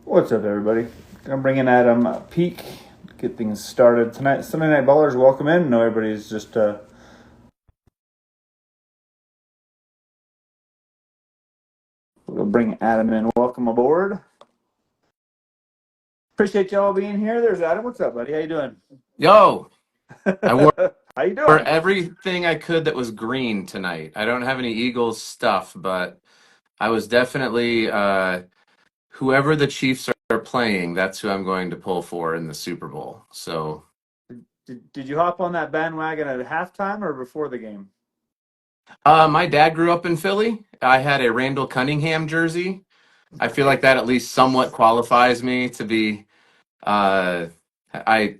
What's up, everybody? Gonna bring in Adam Peak, get things started tonight. Sunday Night Ballers, welcome in. No, everybody's just we'll bring Adam in. Welcome aboard. Appreciate y'all being here. There's Adam. What's up, buddy? How you doing? Yo, I wore How you doing? everything I could that was green tonight. I don't have any Eagles stuff, but I was definitely whoever the Chiefs are playing, that's who I'm going to pull for in the Super Bowl. So, Did you hop on that bandwagon at halftime or before the game? my dad grew up in Philly. I had a Randall Cunningham jersey. I feel like that at least somewhat qualifies me to be. I I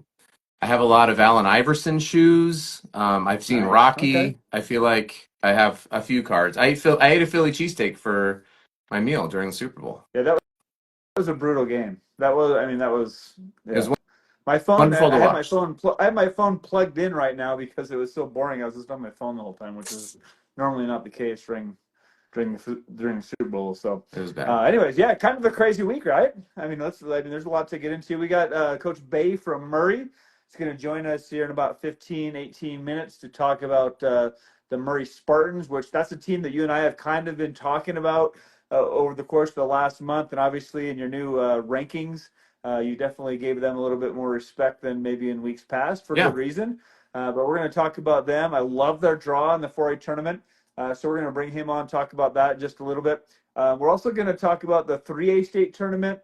have a lot of Allen Iverson shoes. I've seen Nice. Okay. Rocky. I feel like I have a few cards. I ate a Philly cheesesteak for my meal during the Super Bowl. Yeah, that was a brutal game. That was. I mean, that was. It was Yeah. My phone. wonderful I to had my watch. phone. I had my phone plugged in right now because it was so boring. I was just on my phone the whole time, which is normally not the case during the Super Bowl. So, It was bad. anyways, yeah, kind of a crazy week, right? I mean, there's a lot to get into. We got Coach Beh from Murray. He's going to join us here in about 15, 18 minutes to talk about the Murray Spartans, which that's a team that you and I have kind of been talking about over the course of the last month, and obviously in your new rankings. You definitely gave them a little bit more respect than maybe in weeks past for good Yeah. reason. But we're going to talk about them. I love their draw in the 4A tournament. So we're going to bring him on, talk about that just a little bit. We're also going to talk about the 3A state tournament.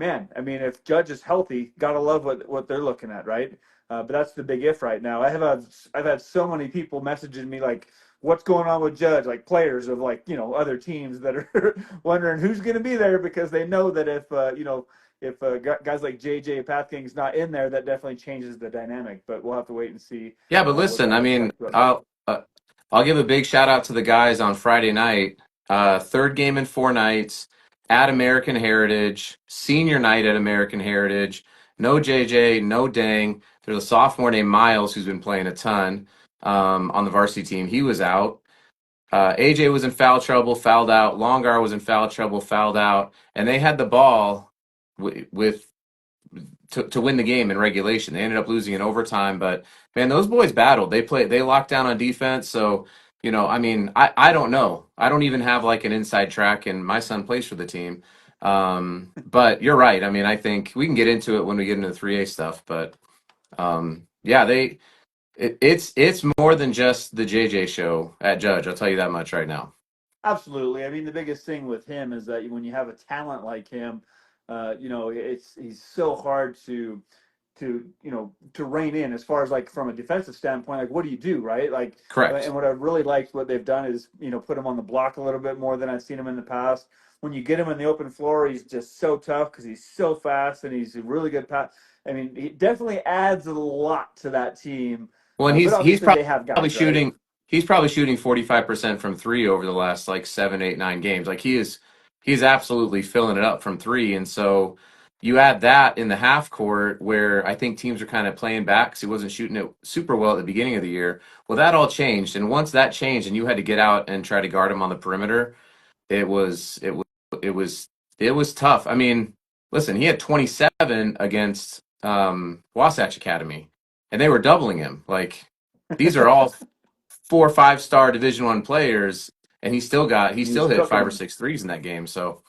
Man, I mean, if Judge is healthy, gotta love what they're looking at, right? But that's the big if right now. I've had so many people messaging me like, "What's going on with Judge?" Like players of other teams that are wondering who's going to be there because they know that if guys like JJ Pathking's not in there, that definitely changes the dynamic. But we'll have to wait and see Yeah, but what listen, that I looks mean, like. But I'll give a big shout out to the guys on Friday night. Third game in 4 nights at American Heritage, senior night at American Heritage. No JJ, no Dang. There's a sophomore named Miles who's been playing a ton on the varsity team. He was out. AJ was in foul trouble, fouled out. Longar was in foul trouble, fouled out, and they had the ball with to win the game in regulation. They ended up losing in overtime, but man, those boys battled. They locked down on defense. So, I mean, I don't know. I don't even have like an inside track, and my son plays for the team. But you're right. I mean, I think we can get into it when we get into the 3A stuff, but yeah, it's more than just the JJ show at Judge. I'll tell you that much right now. absolutely. I mean, the biggest thing with him is that when you have a talent like him, he's so hard to rein in as far as like from a defensive standpoint. Like, what do you do, right? Like, Correct. and what I've really liked what they've done is put him on the block a little bit more than I've seen him in the past. When you get him in the open floor, he's just so tough because he's so fast and he's a really good pass. I mean, he definitely adds a lot to that team. Well, and But he's obviously, they have probably guys, right? shooting he's probably shooting 45% from three over the last like 7, 8, 9 games. Like he's absolutely filling it up from three. And so you add that in the half court where I think teams are kind of playing back because he wasn't shooting it super well at the beginning of the year. Well, that all changed. And once that changed and you had to get out and try to guard him on the perimeter, it was it was it was it was tough. I mean, listen, he had 27 against Wasatch Academy, and they were doubling him. Like these are all 4 or 5 star Division I players, and he And still he's hit cooking five or them. six threes in that game. So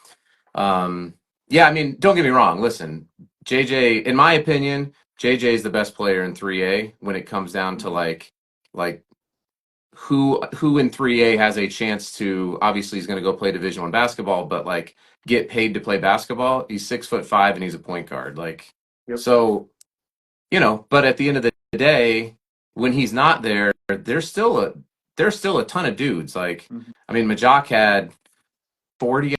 yeah, I mean, don't get me wrong. Listen, JJ, in my opinion, JJ is the best player in 3A when it comes down to Mhm. like who in 3A has a chance to obviously he's going to go play Division I basketball, but like get paid to play basketball. He's 6'5" and he's a point guard. Like Yep. so, but at the end of the day, when he's not there, there's still a ton of dudes. Like Mhm. I mean, Majok had 40,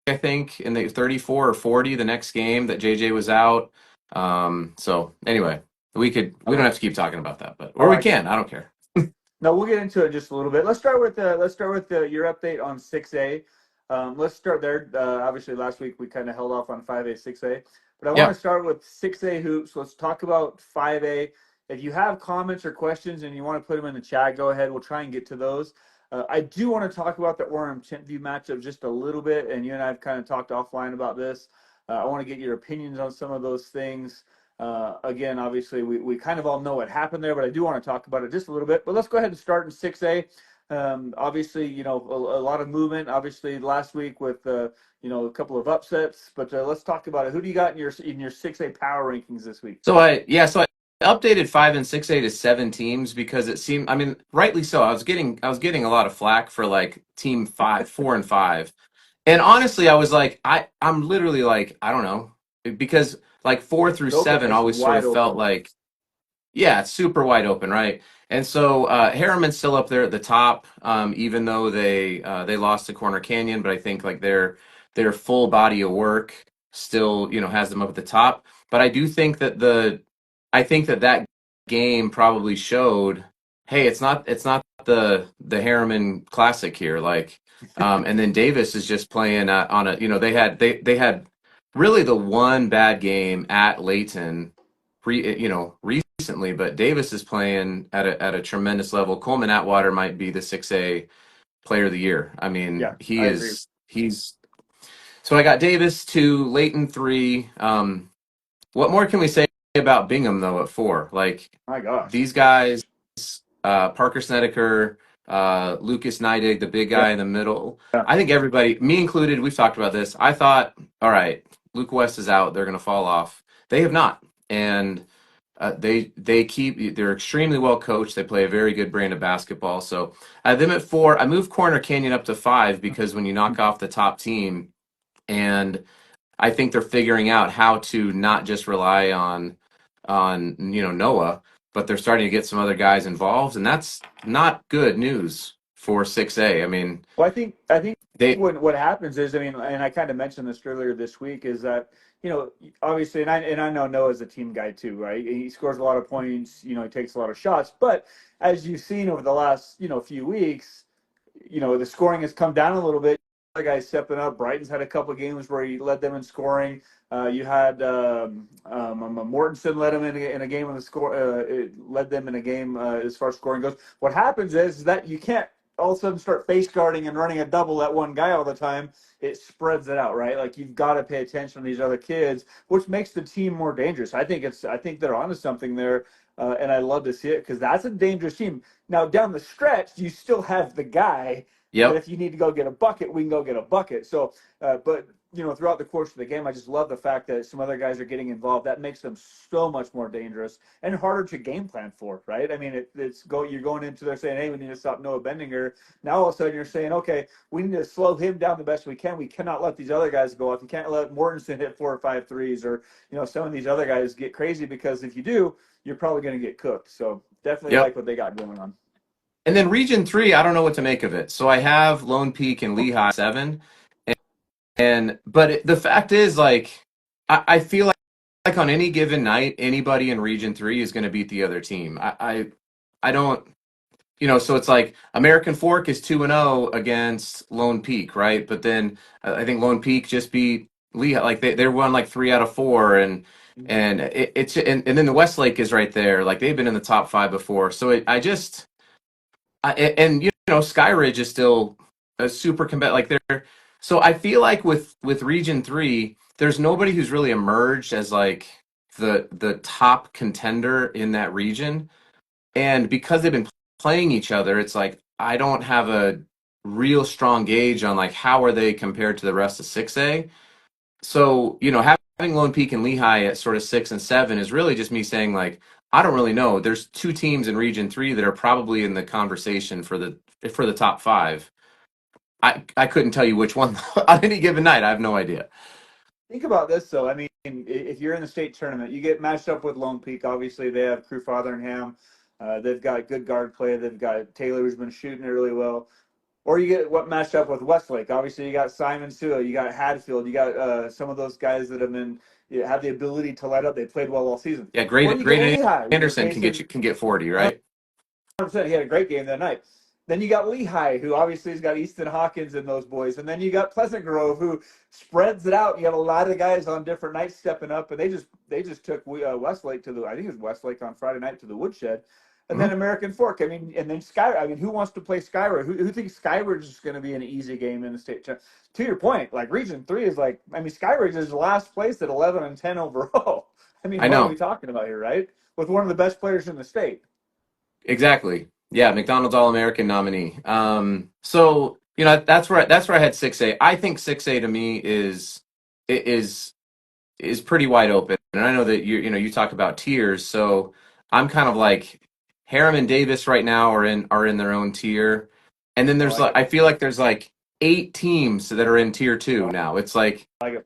I think, in the 34 or 40 the next game that JJ was out. So anyway, I we don't like have to keep talking about that, but I or we like it. can. I don't care. No, we'll get into it just a little bit. Let's start with your update on 6A. Let's start there. Obviously, last week we kind of held off on 5A, 6A, but I want Yeah. to start with 6A hoops. Let's talk about 5A. If you have comments or questions and you want to put them in the chat, go ahead. We'll try and get to those. I do want to talk about the Orem-Timpview matchup just a little bit, and you and I have kind of talked offline about this. I want to get your opinions on some of those things. Again, obviously, we kind of all know what happened there, but I do want to talk about it just a little bit. But let's go ahead and start in 6A. Obviously, a lot of movement. Obviously, last week with a couple of upsets. But let's talk about it. Who do you got in your 6A power rankings this week? So I updated 5 and 6A to 7 teams because it seemed, I mean, rightly so. I was getting a lot of flack for like team 4 and 5. And honestly, I was like, I'm literally like, I don't know. Because like 4 through 7 It's always sort wide of felt open. like, yeah, it's super wide open, right? And so Harriman's still up there at the top, even though they lost to Corner Canyon, but I think like their full body of work still has them up at the top. But I think that game probably showed, hey, it's not the Harriman Classic here, like, and then Davis is just playing on a they had really the one bad game at Layton recently, but Davis is playing at a tremendous level. Coleman Atwater might be the 6A player of the year. I mean, Yeah, I agree. he's so I got Davis 2, Layton 3. What more can we say about Bingham though at 4? Like My gosh. these guys, Parker Snedeker, Lucas Neidig, the big Yeah. guy in the middle. I think everybody, me included, we've talked about this. I thought, all right, Luke West is out; they're going to fall off. They have not, and they're extremely well coached. They play a very good brand of basketball. So I have them at 4. I moved Corner Canyon up to 5 because when you knock off the top team, and I think they're figuring out how to not just rely on Noah, but they're starting to get some other guys involved, and that's not good news for 6A. I mean, Well, I think they what happens is, I mean, and I kind of mentioned this earlier this week, is that obviously, and I know Noah's a team guy too, right? He scores a lot of points, he takes a lot of shots, but as you've seen over the last few weeks, the scoring has come down a little bit. Other guys stepping up. Brighton's had a couple of games where he led them in scoring. You had Mortensen led them in a game of the score. It led them in a game as far as scoring goes. What happens is that you can't all of a sudden start face guarding and running a double at one guy all the time. It spreads it out, right? Like you've got to pay attention to these other kids, which makes the team more dangerous. I think they're onto something there, and I love to see it because that's a dangerous team. Now down the stretch, you still have the guy that yep. if you need to go get a bucket, we can go get a bucket. So, but throughout the course of the game, I just love the fact that some other guys are getting involved. That makes them so much more dangerous and harder to game plan for, right? I mean, you're going into there saying, hey, we need to stop Noah Bendinger. Now all of a sudden you're saying, okay, we need to slow him down the best we can. We cannot let these other guys go off. You can't let Mortensen hit 4 or 5 threes, or some of these other guys get crazy, because if you do, you're probably going to get cooked. So definitely Yep. like what they got going on. And then Region 3, I don't know what to make of it. So I have Lone Peak and Lehigh 7, but the fact is, like, I feel like on any given night, anybody in Region 3 is going to beat the other team. I don't. So it's like American Fork is 2-0 against Lone Peak, right? But then I think Lone Peak just beat Lehigh, like they won like 3 out of 4, and then the Westlake is right there, like they've been in the top 5 before. So and Sky Ridge is still a super competitive, like they're. So I feel like with Region 3, there's nobody who's really emerged as like the top contender in that region, and because they've been playing each other, it's like I don't have a real strong gauge on like how are they compared to the rest of 6A. So, having Lone Peak and Lehigh at sort of 6 and 7 is really just me saying like I don't really know. There's 2 teams in Region 3 that are probably in the conversation for the top 5. I couldn't tell you which one on any given night. I have no idea. Think about this though. I mean, if you're in the state tournament, you get matched up with Lone Peak. Obviously, they have Crew Fotheringham. They've got good guard play. They've got Taylor, who's been shooting it really well. Or you get what matched up with Westlake. Obviously, you got Simon Sua, you got Hadfield, you got some of those guys that have the ability to light up. They played well all season. Yeah, Or great you get great Lehigh, Anderson can facing get 40, right? 100%. He had a great game that night. Then you got Lehigh, who obviously has got Easton Hawkins and those boys, and then you got Pleasant Grove, who spreads it out. You have a lot of guys on different nights stepping up, and they just took Westlake to the. I think it was Westlake on Friday night to the woodshed. and then Mhm. American Fork. I mean, and then Sky. I mean, who wants to play Skyward? Who thinks Skyward is going to be an easy game in the state? To your point, like Region 3 is like, I mean, Skyward is last place at 11-10 overall. I mean, I what are we know. talking about here, right? With one of the best players in the state. Exactly. Yeah, McDonald's All-American nominee. So that's where I had 6A. I think 6A to me is is pretty wide open. And I know that you talk about tiers, so I'm kind of like Harriman Davis right now are in their own tier. And then I there's like like it. I feel like there's like 8 teams that are in tier I 2 now. It's like like it.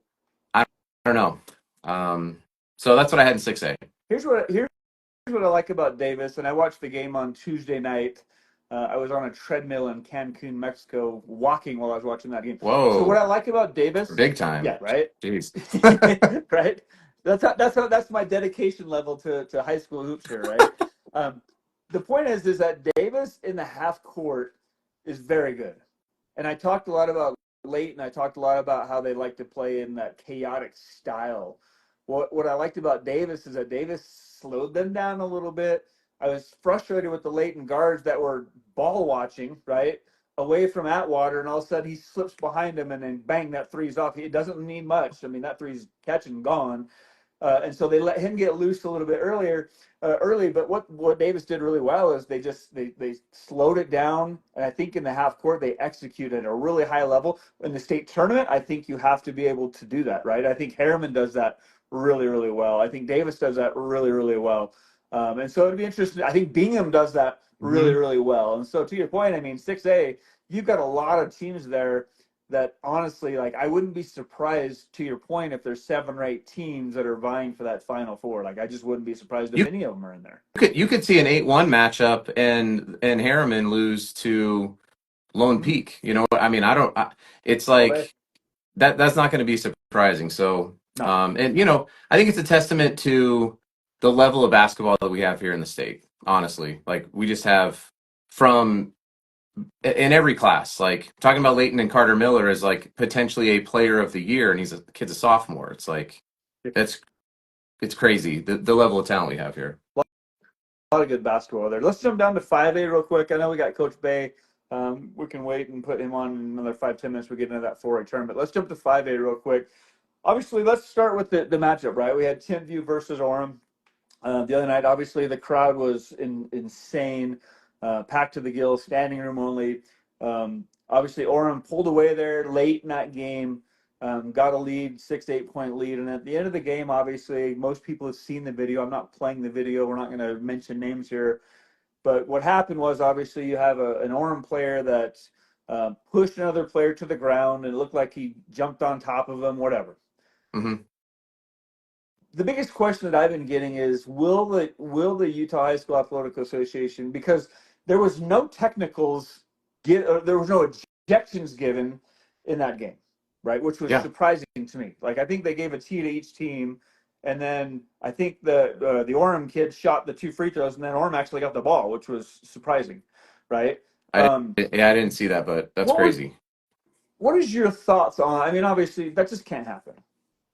I don't know. So that's what I had in 6A. Here's what I like about Davis, and I watched the game on Tuesday night. I was on a treadmill in Cancun, Mexico, walking while I was watching that game. So what Whoa, I like about Davis, big time. yeah, right, Jeez. right. That's my dedication level to high school hoops here, right? Um, the point is that Davis in the half court is very good, and I talked a lot about late, and I talked a lot about how they like to play in that chaotic style. What I liked about Davis is that Davis slowed them down a little bit. I was frustrated with the Leighton guards that were ball watching, right, away from Atwater, and all of a sudden he slips behind him and then bang, that three's off. It doesn't need much. I mean, that three's catch and gone. And so they let him get loose a little bit early. But what Davis did really well is they slowed it down, and I think in the half court they executed at a really high level. In the state tournament, I think you have to be able to do that, right? I think Harriman does that really, really well. I think Davis does that really, really well. And so it'd be interesting. I think Bingham does that really, Hmm. really well. And so to your point, I mean, 6A, you've got a lot of teams there that honestly, like, I wouldn't be surprised, to your point, if there's 7 or 8 teams that are vying for that Final Four. Like, I just wouldn't be surprised if You any of them are in there. you could see an 8-1 matchup and Harriman lose to Lone Mm-hmm. Peak. You know, I mean, I don't. It's All day. like that's not going to be surprising. So, No. and I think it's a testament to the level of basketball that we have here in the state. Honestly, like we just have from in every class. Like talking about Leighton and Carter Miller as like potentially a player of the year, and kid's a sophomore. It's like it's it's crazy the level of talent we have here. A lot of good basketball there. Let's jump down to 5A real quick. I know we got Coach Beh. We can wait and put him on in another 5-10 minutes. We get into that 4A tournament. Let's jump to 5A real quick. Obviously, let's start with the matchup, right? We had Timpview versus Orem. The other night, obviously, the crowd was insane, packed to the gills, standing room only. Obviously, Orem pulled away there late in that game, got a lead, 6 to 8 point lead. And at the end of the game, obviously, most people have seen the video. I'm not playing the video. We're not going to mention names here. But what happened was, obviously, you have an Orem player that pushed another player to the ground, and it looked like he jumped on top of him, whatever. Hmm. The biggest question that I've been getting is will the Utah High School Athletic Association, because there was no technicals there was no ejections given in that game, right? Which was Yeah, surprising to me. Like, I think they gave a tee to each team, and then I think the Orem kid shot the 2 free throws, and then Orem actually got the ball, which was surprising, right? I Um, yeah, I didn't see that, but that's what was crazy. what is your thoughts on? I mean, obviously that just can't happen,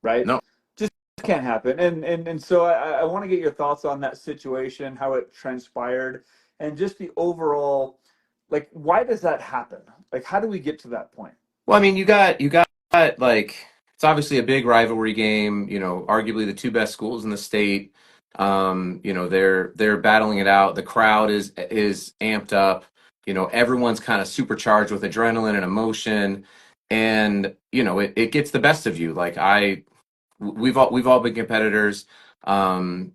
right? No. Just can't happen. And so I want to get your thoughts on that situation, how it transpired, and just the overall, like, why does that happen? Like, how do we get to that point? Well, I mean, you got like it's obviously a big rivalry game. Arguably the two best schools in the state. They're battling it out. The crowd is amped up. Everyone's kind of supercharged with adrenaline and emotion, and it gets the best of you. Like we've all been competitors, and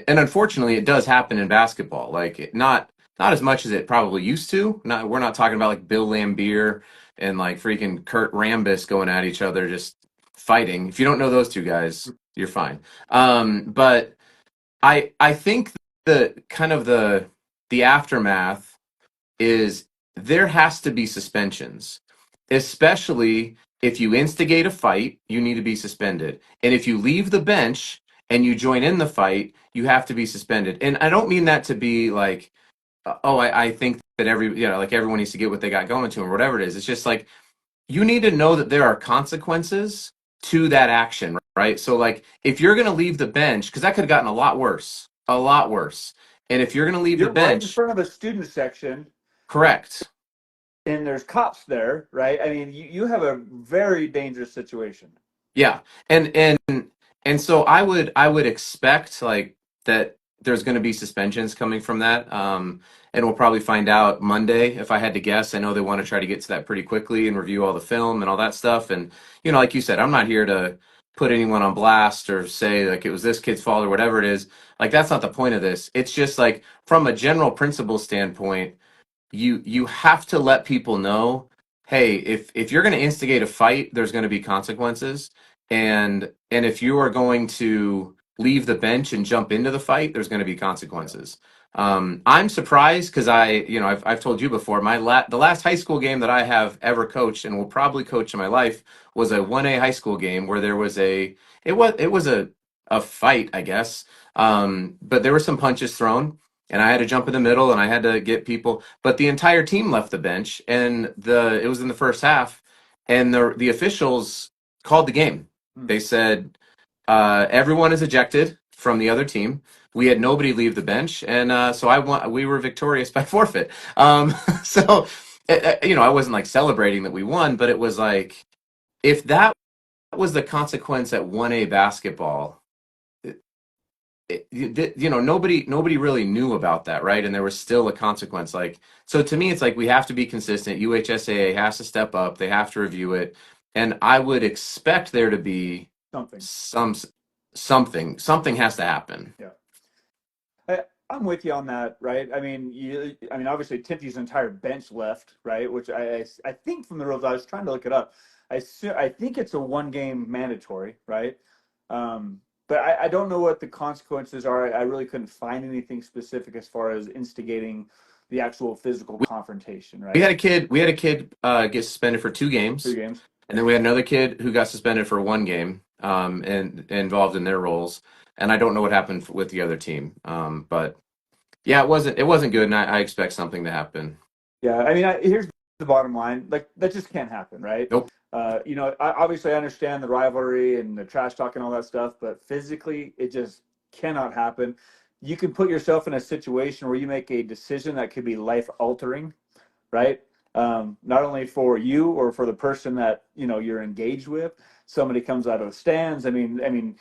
unfortunately, it does happen in basketball. Like not as much as it probably used to. We're not talking about like Bill Lambier and like freaking Kurt Rambis going at each other, just fighting. If you don't know those two guys, you're fine. But I think the kind of the aftermath is there has to be suspensions, especially if you instigate a fight, you need to be suspended. And if you leave the bench and you join in the fight, you have to be suspended. And I don't mean that to be like, oh, I think that like everyone needs to get what they got going to them or whatever it is. It's just like you need to know that there are consequences to that action, right? So like if you're going to leave the bench, because that could have gotten a lot worse, And if you're going to leave the You're right in bench, front of a student section correct. and there's cops there, right? I mean, you have a very dangerous situation. Yeah. And so I would expect like that there's going to be suspensions coming from that. And we'll probably find out Monday if I had to guess. I know they want to try to get to that pretty quickly and review all the film and all that stuff. And like you said, I'm not here to put anyone on blast or say like it was this kid's fault or whatever it is. Like that's not the point of this. It's just like from a general principle standpoint, you have to let people know, hey, if you're going to instigate a fight, there's going to be consequences, and if you are going to leave the bench and jump into the fight, there's going to be consequences. I'm surprised because I've told you before, the last high school game that I have ever coached and will probably coach in my life was a 1A high school game where there was a fight, I guess, but there were some punches thrown, and I had to jump in the middle and I had to get people, but the entire team left the bench, and it was in the first half, and the officials called the game. Hmm. They said everyone is ejected from the other team. We had nobody leave the bench, and so I won. We were victorious by forfeit. So I wasn't like celebrating that we won, but it was like if that was the consequence at 1A basketball, nobody really knew about that, right? And there was still a consequence. Like, so to me, it's like we have to be consistent. UHSAA has to step up. They have to review it, and I would expect there to be Something. some something has to happen. Yeah. I'm with you on that, right? I mean, obviously, Timpy's entire bench left, right? Which I think from the rules, I was trying to look it up. I think it's a one game mandatory, right? But I don't know what the consequences are. I really couldn't find anything specific as far as instigating the actual physical confrontation, We right? had a kid. We had a kid get suspended for 2 games, 2 games. and then we had another kid who got suspended for 1 game, and involved in their roles. And I don't know what happened with the other team, but yeah, it wasn't good, and I expect something to happen. Yeah, I mean, here's the bottom line: like that just can't happen, right? Nope. Obviously, I understand the rivalry and the trash talk and all that stuff, but physically, it just cannot happen. You can put yourself in a situation where you make a decision that could be life altering, right? Not only for you or for the person that you're engaged with. Somebody comes out of the stands. I mean,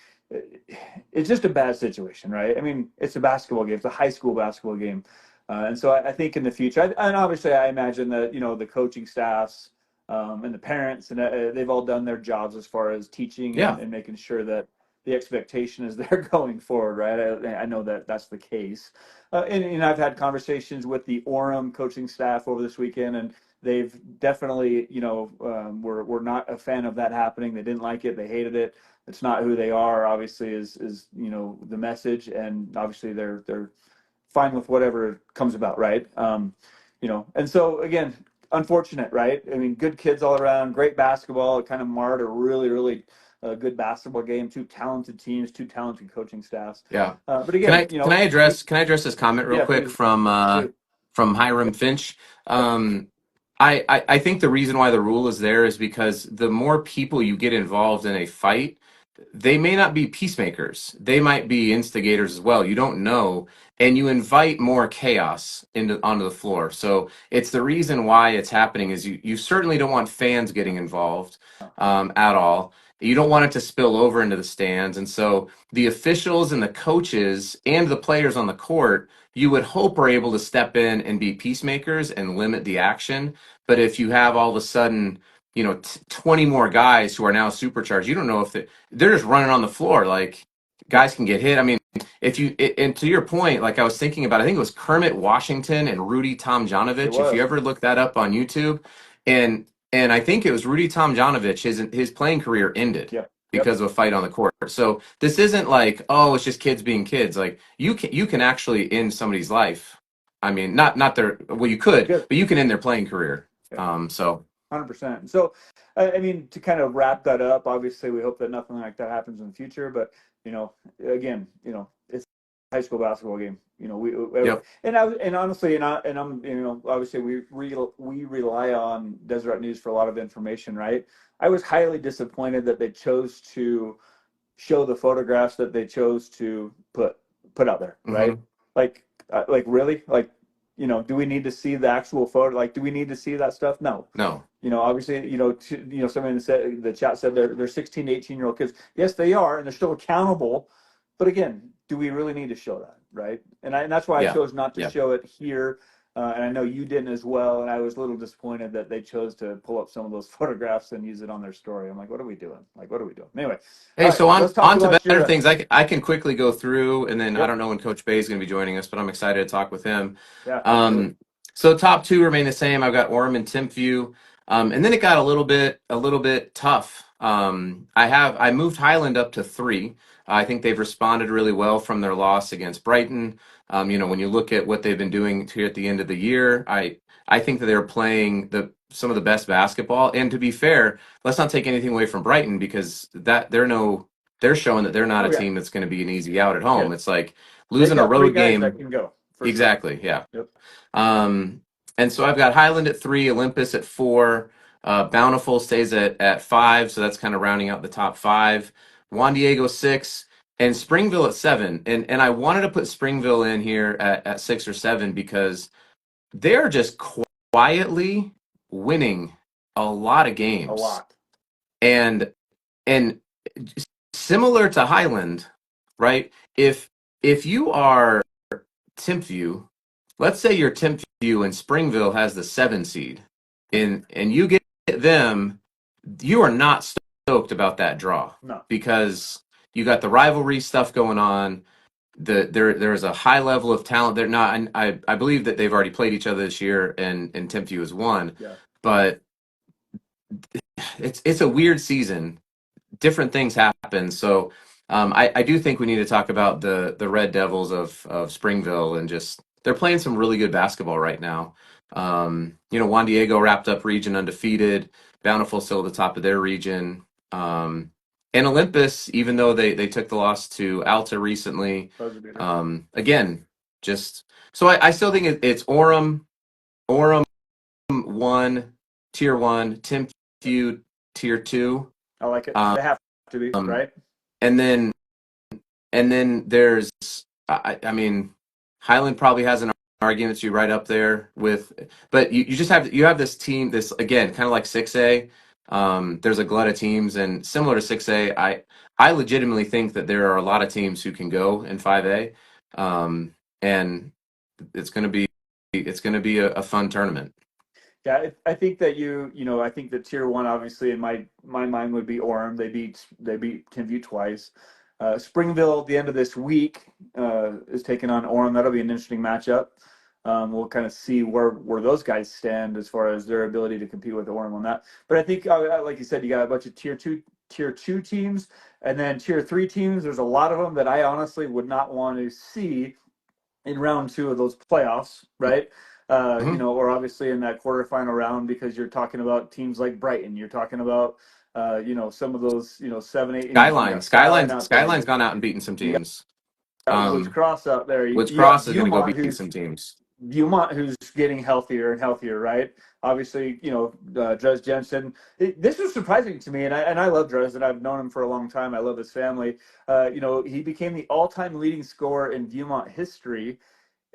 it's just a bad situation, right? I mean, it's a basketball game. It's a high school basketball game, and so I think in the future, and obviously, I imagine that the coaching staffs and the parents and they've all done their jobs as far as teaching Yeah. and making sure that the expectation is there going forward, right? I know that that's the case. And I've had conversations with the Orem coaching staff over this weekend, and they've definitely, were not a fan of that happening. They didn't like it. They hated it. It's not who they are. Obviously, is the message, and obviously they're fine with whatever comes about, right? And so again, unfortunate, right? I mean, good kids all around, great basketball. It kind of marred a really, really good basketball game. Two talented teams, two talented coaching staffs. Yeah. But Can again, I can I address this comment real yeah, quick please do. from Hiram Finch? I think the reason why the rule is there is because the more people you get involved in a fight, they may not be peacemakers. They might be instigators as well. You don't know, and you invite more chaos onto the floor. So it's the reason why it's happening is you certainly don't want fans getting involved at all. You don't want it to spill over into the stands, and so the officials and the coaches and the players on the court, you would hope are able to step in and be peacemakers and limit the action. But if you have all of a sudden 20 more guys who are now supercharged, you don't know if they're just running on the floor. Like guys can get hit. I mean, and to your point, like I was thinking about, I think it was Kermit Washington and Rudy It Tomjanovich. If you was. ever look that up on YouTube, and I think it was Rudy Tomjanovich, his playing career ended Yep. Yep. because of a fight on the court. So this isn't like, oh, it's just kids being kids. Like you can actually end somebody's life. I mean, not their, well, you could, Good. but you can end their playing career. Yeah. So 100%. So, I mean, to kind of wrap that up, obviously, we hope that nothing like that happens in the future. But again, it's a high school basketball game. yep. And honestly, I'm obviously we rely on Deseret News for a lot of information, right? I was highly disappointed that they chose to show the photographs that they chose to put out there, Hmm. right? Like like really, like, do we need to see the actual photo? Like, do we need to see that stuff? No. No. Obviously, somebody in the chat said they're 16 to 18-year-old kids. Yes, they are, and they're still accountable. But again, do we really need to show that, right? And that's why I Yeah. chose not to Yeah. show it here. And I know you didn't as well. And I was a little disappointed that they chose to pull up some of those photographs and use it on their story. I'm like, what are we doing? Like, what are we doing? Anyway, all Hey, right, so let's talk on to about better your. things. I can quickly go through, and then I Yep. don't know when Coach Beh is going to be joining us, but I'm excited to talk with him. Yeah, absolutely. So top two remain the same. I've got Orem and Timpview, and then it got a little bit tough. I moved Highland up to three. I think they've responded really well from their loss against Brighton. When you look at what they've been doing here at the end of the year, I think that they're playing some of the best basketball. And to be fair, let's not take anything away from Brighton, because they're showing that they're not a Oh yeah, team that's going to be an easy out at yeah. home. It's like They've losing a got three road guys that game. can go for sure. Exactly. Yeah. Yep. Um, and so I've got Highland at three, Olympus at four, Bountiful stays at five, so that's kind of rounding out the top five. Juan Diego six, and Springville at seven. And I wanted to put Springville in here at six or seven because they're just quietly winning a lot of A games. lot. And similar to Highland, right? If you are Timpview, let's say you're Timpview and Springville has the 7 seed, and you get them, you are not stoked about that draw. No. Because you got the rivalry stuff going on. There's a high level of talent. They're not. I believe that they've already played each other this year, and Timpview has won. Yeah. But it's a weird season. Different things happen. So I do think we need to talk about the Red Devils of Springville, and just they're playing some really good basketball right now. Juan Diego wrapped up region undefeated. Bountiful still at the top of their region. And Olympus, even though they took the loss to Alta recently, again, just so I still think it's Orem one, tier one, Timpview tier two. I like it. They have to be, right? And then there's, I mean, Highland probably has an argument to be right up there with, but you just have this team, this again, kind of like 6A. There's a glut of teams, and similar to 6A, I legitimately think that there are a lot of teams who can go in 5A, and it's going to be a fun tournament. Yeah, I think that I think that tier one, obviously, in my mind would be Orem. They beat Timpview twice. Springville at the end of this week is taking on Orem. That'll be an interesting matchup. We'll kind of see where those guys stand as far as their ability to compete with Orem on that. But I think, like you said, you got a bunch of tier two teams, and then tier three teams. There's a lot of them that I honestly would not want to see in round two of those playoffs, right? Mm-hmm. Or obviously in that quarterfinal round, because you're talking about teams like Brighton. You're talking about, some of those, 7, 8. Skyline's gone out and beaten some teams. Woods Cross out there. Woods You got Cross is going to go beat some teams. Viewmont, who's getting healthier and healthier, right? Obviously, Dres Jensen. This was surprising to me, and I love Dres, and I've known him for a long time. I love his family. He became the all-time leading scorer in Viewmont history.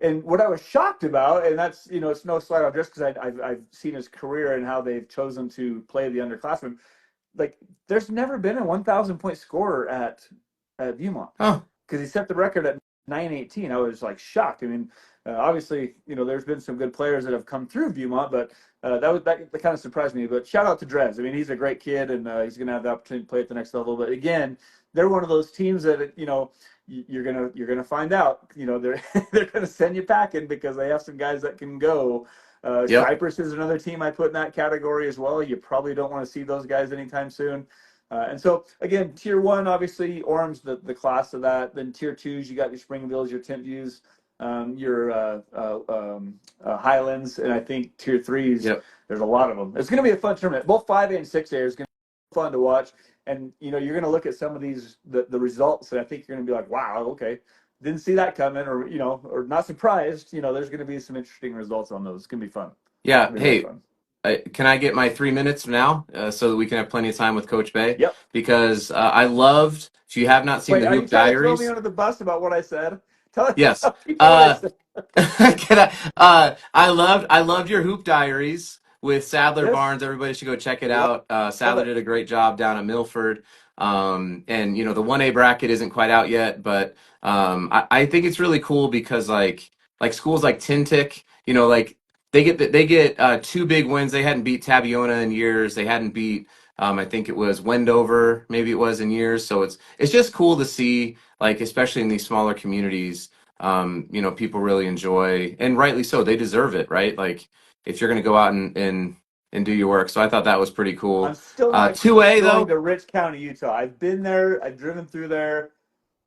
And what I was shocked about, and that's, it's no slight on Dres, because I've seen his career and how they've chosen to play the underclassmen. Like, there's never been a 1,000-point scorer at Viewmont. Oh, because he set the record at 918. I was like shocked. I mean, obviously, there's been some good players that have come through Viewmont, but that kind of surprised me. But shout out to Dres. I mean, he's a great kid, and he's going to have the opportunity to play at the next level. But again, they're one of those teams that you're gonna find out. They're they're gonna send you packing because they have some guys that can go. yep. Cypress is another team I put in that category as well. You probably don't want to see those guys anytime soon. And so again, tier one, obviously, Orem's the class of that. Then tier twos, you got your Springvilles, your Timpviews, your Highlands, and I think tier threes. Yep. There's a lot of them. It's going to be a fun tournament. Both 5A and 6A is going to be fun to watch. And you're going to look at some of these the results, and I think you're going to be like, wow, okay, didn't see that coming, or or not surprised. There's going to be some interesting results on those. It's going to be fun. Yeah. Really Hey, fun. can I get my 3 minutes now, so that we can have plenty of time with Coach Beh? Yep. Because I loved. If you have not seen Wait, the are you Hoop trying to throw me Diaries, under the bus about what I said? Tell yes. people what I said. I loved your hoop diaries with Sadler Yes, Barnes. Everybody should go check it love out. Sadler it. did a great job down at Milford. And the 1A bracket isn't quite out yet, but I think it's really cool because like schools like Tintic, like they get two big wins. They hadn't beat Tabiona in years. They hadn't beat I think it was Wendover, maybe it was in years. So it's just cool to see, like especially in these smaller communities, people really enjoy, and rightly so. They deserve it, right? Like if you're going to go out and do your work. So I thought that was pretty I'm cool. still not 2A going though. to Rich County, Utah. I've been there. I've driven through there.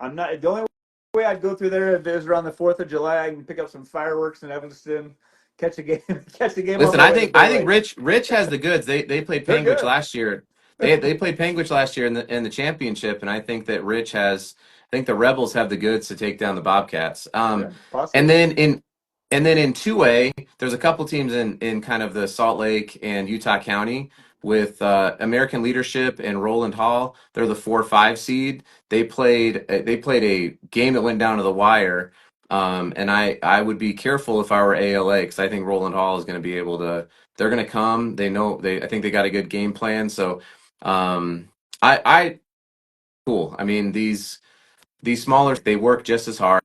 I'm not the only way I'd go through there if it was around the 4th of July. I can pick up some fireworks in Evanston, catch a game, catch a game on Listen, the I way to think Bay I think Lake. Rich has the goods. They played They're Panguitch good. last year. They played Panguitch last year in the championship, and I think that Rich has. I think the Rebels have the goods to take down the Bobcats. Yeah, And possibly. then in 2A, there's a couple teams in kind of the Salt Lake and Utah County with American Leadership and Roland Hall. They're the 4-5 seed. They played a game that went down to the wire. And I would be careful if I were ALA because I think Roland Hall is going to be able to. They're going to come. They know I think they got a good game plan. So, I cool. I mean these smaller they work just as hard.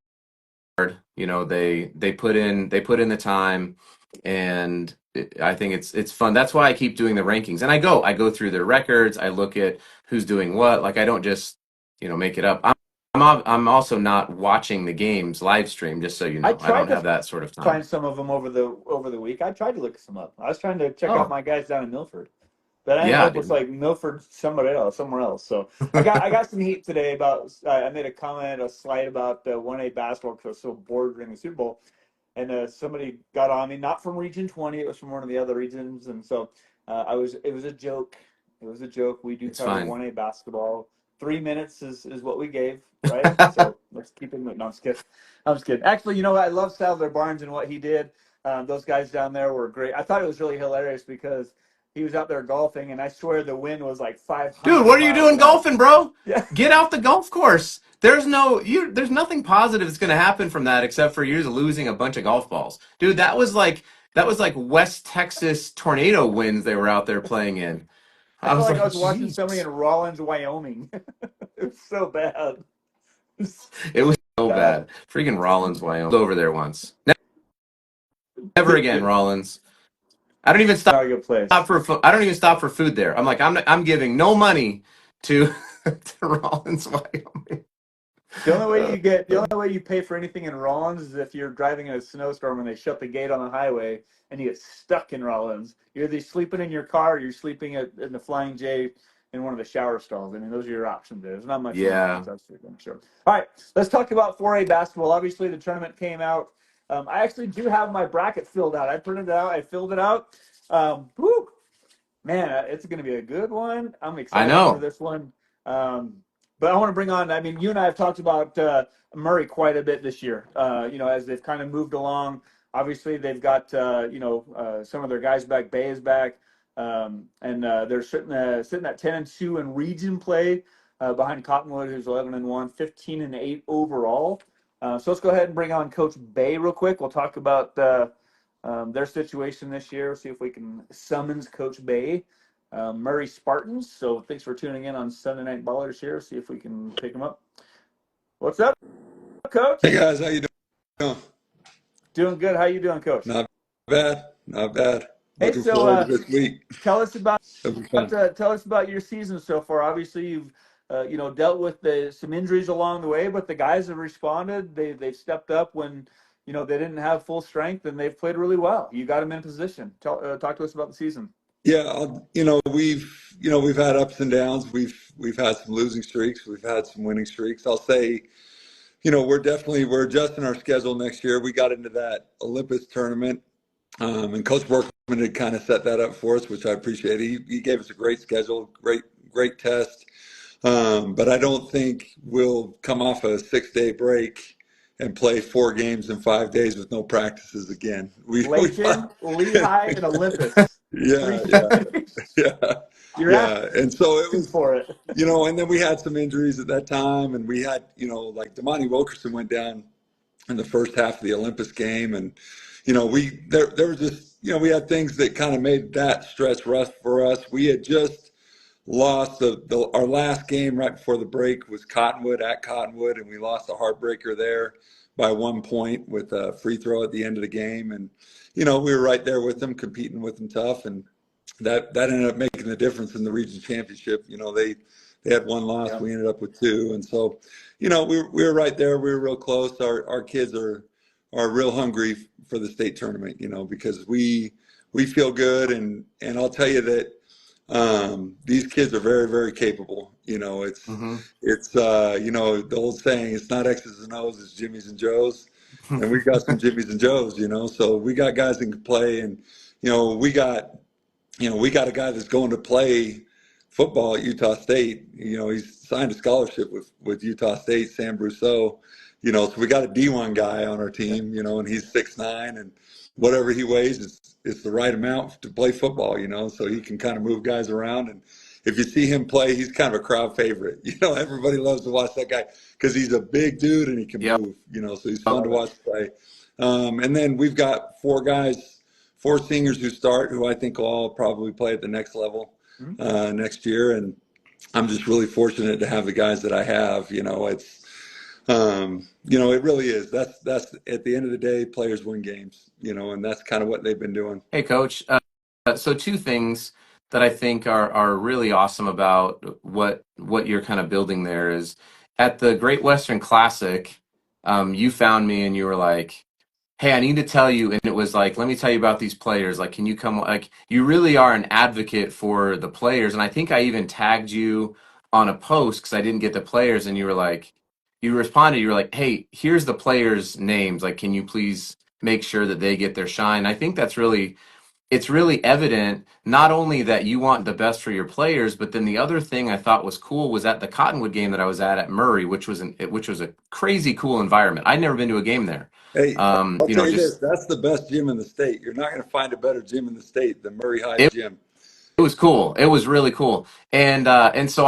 They put in the time, and I think it's fun. That's why I keep doing the rankings, and I go through their records. I look at who's doing what. Like I don't just make it up. I'm also not watching the games live stream. Just so you I know, I tried don't to have that sort of find time. some of them over the week. I tried to look some up. I was trying to check out Oh my guys down in Milford. But I ended yeah, up with dude. like Milford somewhere else. So I got some heat today about. I made a comment, a slide about 1A basketball because I was so bored during the Super Bowl, and somebody got on me, not from Region 20, it was from one of the other regions, and so it was a joke. It was a joke. We do It's cover fine. 1A basketball. 3 minutes is what we gave, right? So let's keep it moving. No, I'm just kidding. I'm just kidding. Actually, I love Sadler Barnes and what he did. Those guys down there were great. I thought it was really hilarious because he was out there golfing, and I swear the wind was like Dude, 500 what are you miles doing an hour. golfing, bro? Yeah. Get out the golf course. There's nothing positive that's going to happen from that except for you losing a bunch of golf balls. Dude, that was like West Texas tornado winds they were out there playing in. I I felt was like I like, was watching somebody in jeez. Rawlins, Wyoming. It was so bad. It was It was so bad. bad. Freaking Rollins, Wyoming. Over there once. Never again, Rollins. I don't even stop Not a good place. I don't even stop for food there. I'm like I'm giving no money to to Rollins, Wyoming. The only way you pay for anything in Rollins is if you're driving in a snowstorm and they shut the gate on the highway and you get stuck in Rollins. You're either sleeping in your car or you're sleeping in the Flying J in one of the shower stalls. I mean, those are your options there. There's not much in Rollins, Yeah. that's for sure. All right, let's talk about 4A basketball. Obviously, the tournament came out. I actually do have my bracket filled out. I printed it out. I filled it out. Whew, man, it's going to be a good one. I'm I excited for know. this one. Um, but I want to bring on, I mean, you and I have talked about Murray quite a bit this year, as they've kind of moved along. Obviously, they've got, some of their guys back. Beh is back. And they're sitting at 10-2 in region play behind Cottonwood, who's 11-1, 15-8 overall. So let's go ahead and bring on Coach Beh real quick. We'll talk about their situation this year. See if we can summons Coach Beh, Murray Spartans. So thanks for tuning in on Sunday Night Ballerz here. See if we can pick them up. What's up, Coach? Hey guys, how you doing? Doing good. How you doing, Coach? Not bad, not bad. Hey, Looking so forward to this week. tell us about It'll be fun. tell us about your season so far. Obviously, you've dealt with some injuries along the way, but the guys have responded. They've stepped up when they didn't have full strength, and they've played really well. You got them in position. Talk to us about the season. Yeah, we've had ups and downs. We've had some losing streaks. We've had some winning streaks. I'll say, we're adjusting our schedule next year. We got into that Olympus tournament, and Coach Workman had kind of set that up for us, which I appreciate. He gave us a great schedule, great test. But I don't think we'll come off a 6-day break and play 4 games in 5 days with no practices again. Lakin, Lehigh, and Olympus. Three. Yeah, yeah, yeah, You're yeah. And so it asking was, for it. and then we had some injuries at that time, and we had, like Damani Wilkerson went down in the first half of the Olympus game. And, there were just, we had things that kind of made that stretch rough for us. We had just lost our last game right before the break was Cottonwood at Cottonwood, and we lost a heartbreaker there by 1 point with a free throw at the end of the game. And, we were right there with them, competing with them tough. And that ended up making the difference in the region championship. They had one loss, Yeah. we ended up with two. And so, we were right there. We were real close. Our kids are real hungry for the state tournament, because we feel good. And I'll tell you that these kids are very, very capable. Mm-hmm. It's the old saying, it's not X's and O's, it's Jimmys and Joes. And we've got some Jimmys and Joes, so we got guys that can play. And, we got a guy that's going to play football at Utah State. He's signed a scholarship with Utah State, Sam Brousseau. So we got a D1 guy on our team, and he's 6'9", and whatever he weighs, it's the right amount to play football, so he can kind of move guys around. And if you see him play, he's kind of a crowd favorite. Everybody loves to watch that guy because he's a big dude and he can Yep. move, so he's fun to watch play. And then we've got four seniors who start, who I think will all probably play at the next level next year. And I'm just really fortunate to have the guys that I have. It really is. That's at the end of the day, players win games. And that's kind of what they've been doing. Hey, Coach. So two things that I think are really awesome about what you're kind of building there is at the Great Western Classic, you found me and you were like, "Hey, I need to tell you," and it was like, "Let me tell you about these players. Like, can you come?" Like, you really are an advocate for the players, and I think I even tagged you on a post because I didn't get the players, and you were like, you responded, you were like, "Hey, here's the players' names. Like, can you please make sure that they get their shine?" I think that's really it's really evident not only that you want the best for your players, but then the other thing I thought was cool was at the Cottonwood game that I was at Murray, which was a crazy cool environment. I'd never been to a game there. Hey, I'll tell you this, Just that's the best gym in the state. You're not going to find a better gym in the state than Murray High's it, gym. it was cool. It was really cool. And so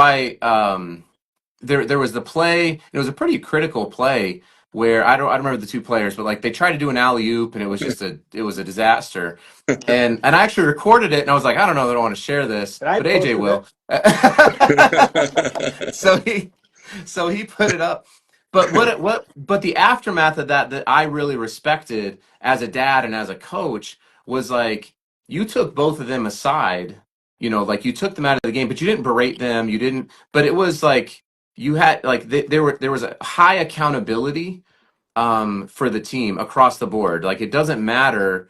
there was the play. It was a pretty critical play where I don't remember the two players, but like they tried to do an alley oop and it was a disaster. And I actually recorded it and I was like, I don't know that I want to share this, And I but AJ posted will. it. so he so he put it up. But but the aftermath of that I really respected as a dad and as a coach was like you took both of them aside, like you took them out of the game, but you didn't berate them, you didn't, but it was like you had like there was a high accountability for the team across the board. Like it doesn't matter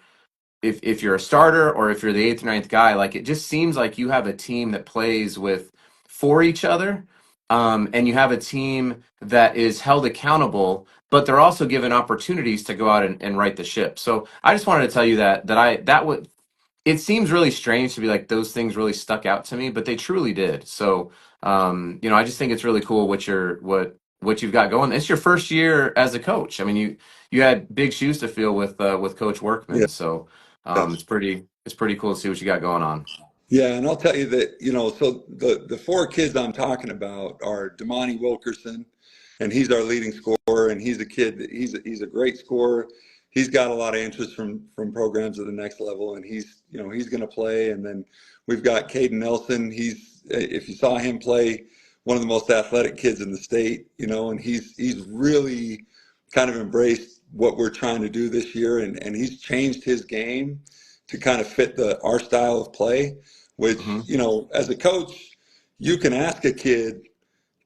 if you're a starter or if you're the eighth or ninth guy, like it just seems like you have a team that plays with for each other, and you have a team that is held accountable, but they're also given opportunities to go out and right the ship. So I just wanted to tell you that would it seems really strange to be like those things really stuck out to me, but they truly did. So I just think it's really cool what you've got going. It's your first year as a coach. I mean, you had big shoes to fill with Coach Yeah. Workman. So it's pretty cool to see what you got going on. Yeah, and I'll tell you that, so the four kids I'm talking about are Damani Wilkerson, and he's our leading scorer, and he's a kid that he's a great scorer. He's got a lot of interest from programs at the next level, and he's going to play. And then we've got Caden Nelson. He's, if you saw him play, one of the most athletic kids in the state, and he's really kind of embraced what we're trying to do this year, and he's changed his game to kind of fit our style of play, which, as a coach, you can ask a kid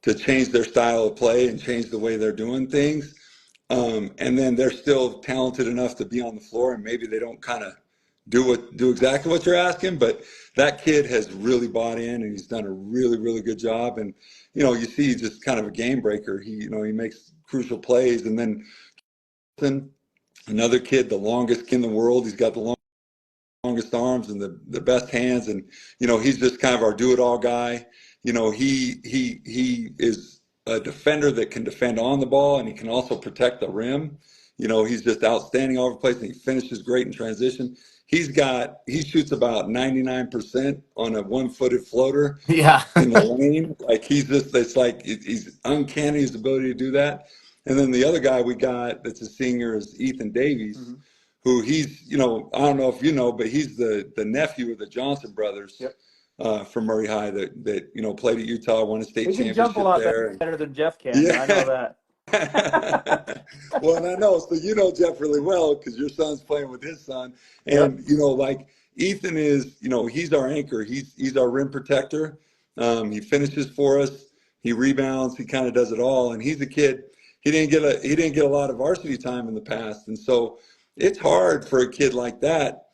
to change their style of play and change the way they're doing things. And then they're still talented enough to be on the floor, and maybe they don't kind of do exactly what you're asking, but that kid has really bought in and he's done a really, really good job. And, you see he's just kind of a game breaker. He makes crucial plays. And then another kid, the longest kid in the world, he's got the longest arms and the best hands, and he's just kind of our do-it-all guy. He is a defender that can defend on the ball, and he can also protect the rim. He's just outstanding all over the place, and he finishes great in transition. He shoots about 99% on a one-footed floater Yeah. in the lane. Like he's uncanny, his ability to do that. And then the other guy we got that's a senior is Ethan Davies, who he's, I don't know if you know, but he's the nephew of the Johnson brothers. Yep. From Murray High that played at Utah, won a state He can jump a championship lot there. better than Jeff can. Yeah. I know that. Well, and I know, so you know Jeff really well because your son's playing with his son. Yep. And, like Ethan is, he's our anchor. He's our rim protector. He finishes for us. He rebounds. He kind of does it all. And he's a kid. He didn't get a lot of varsity time in the past. And so it's hard for a kid like that.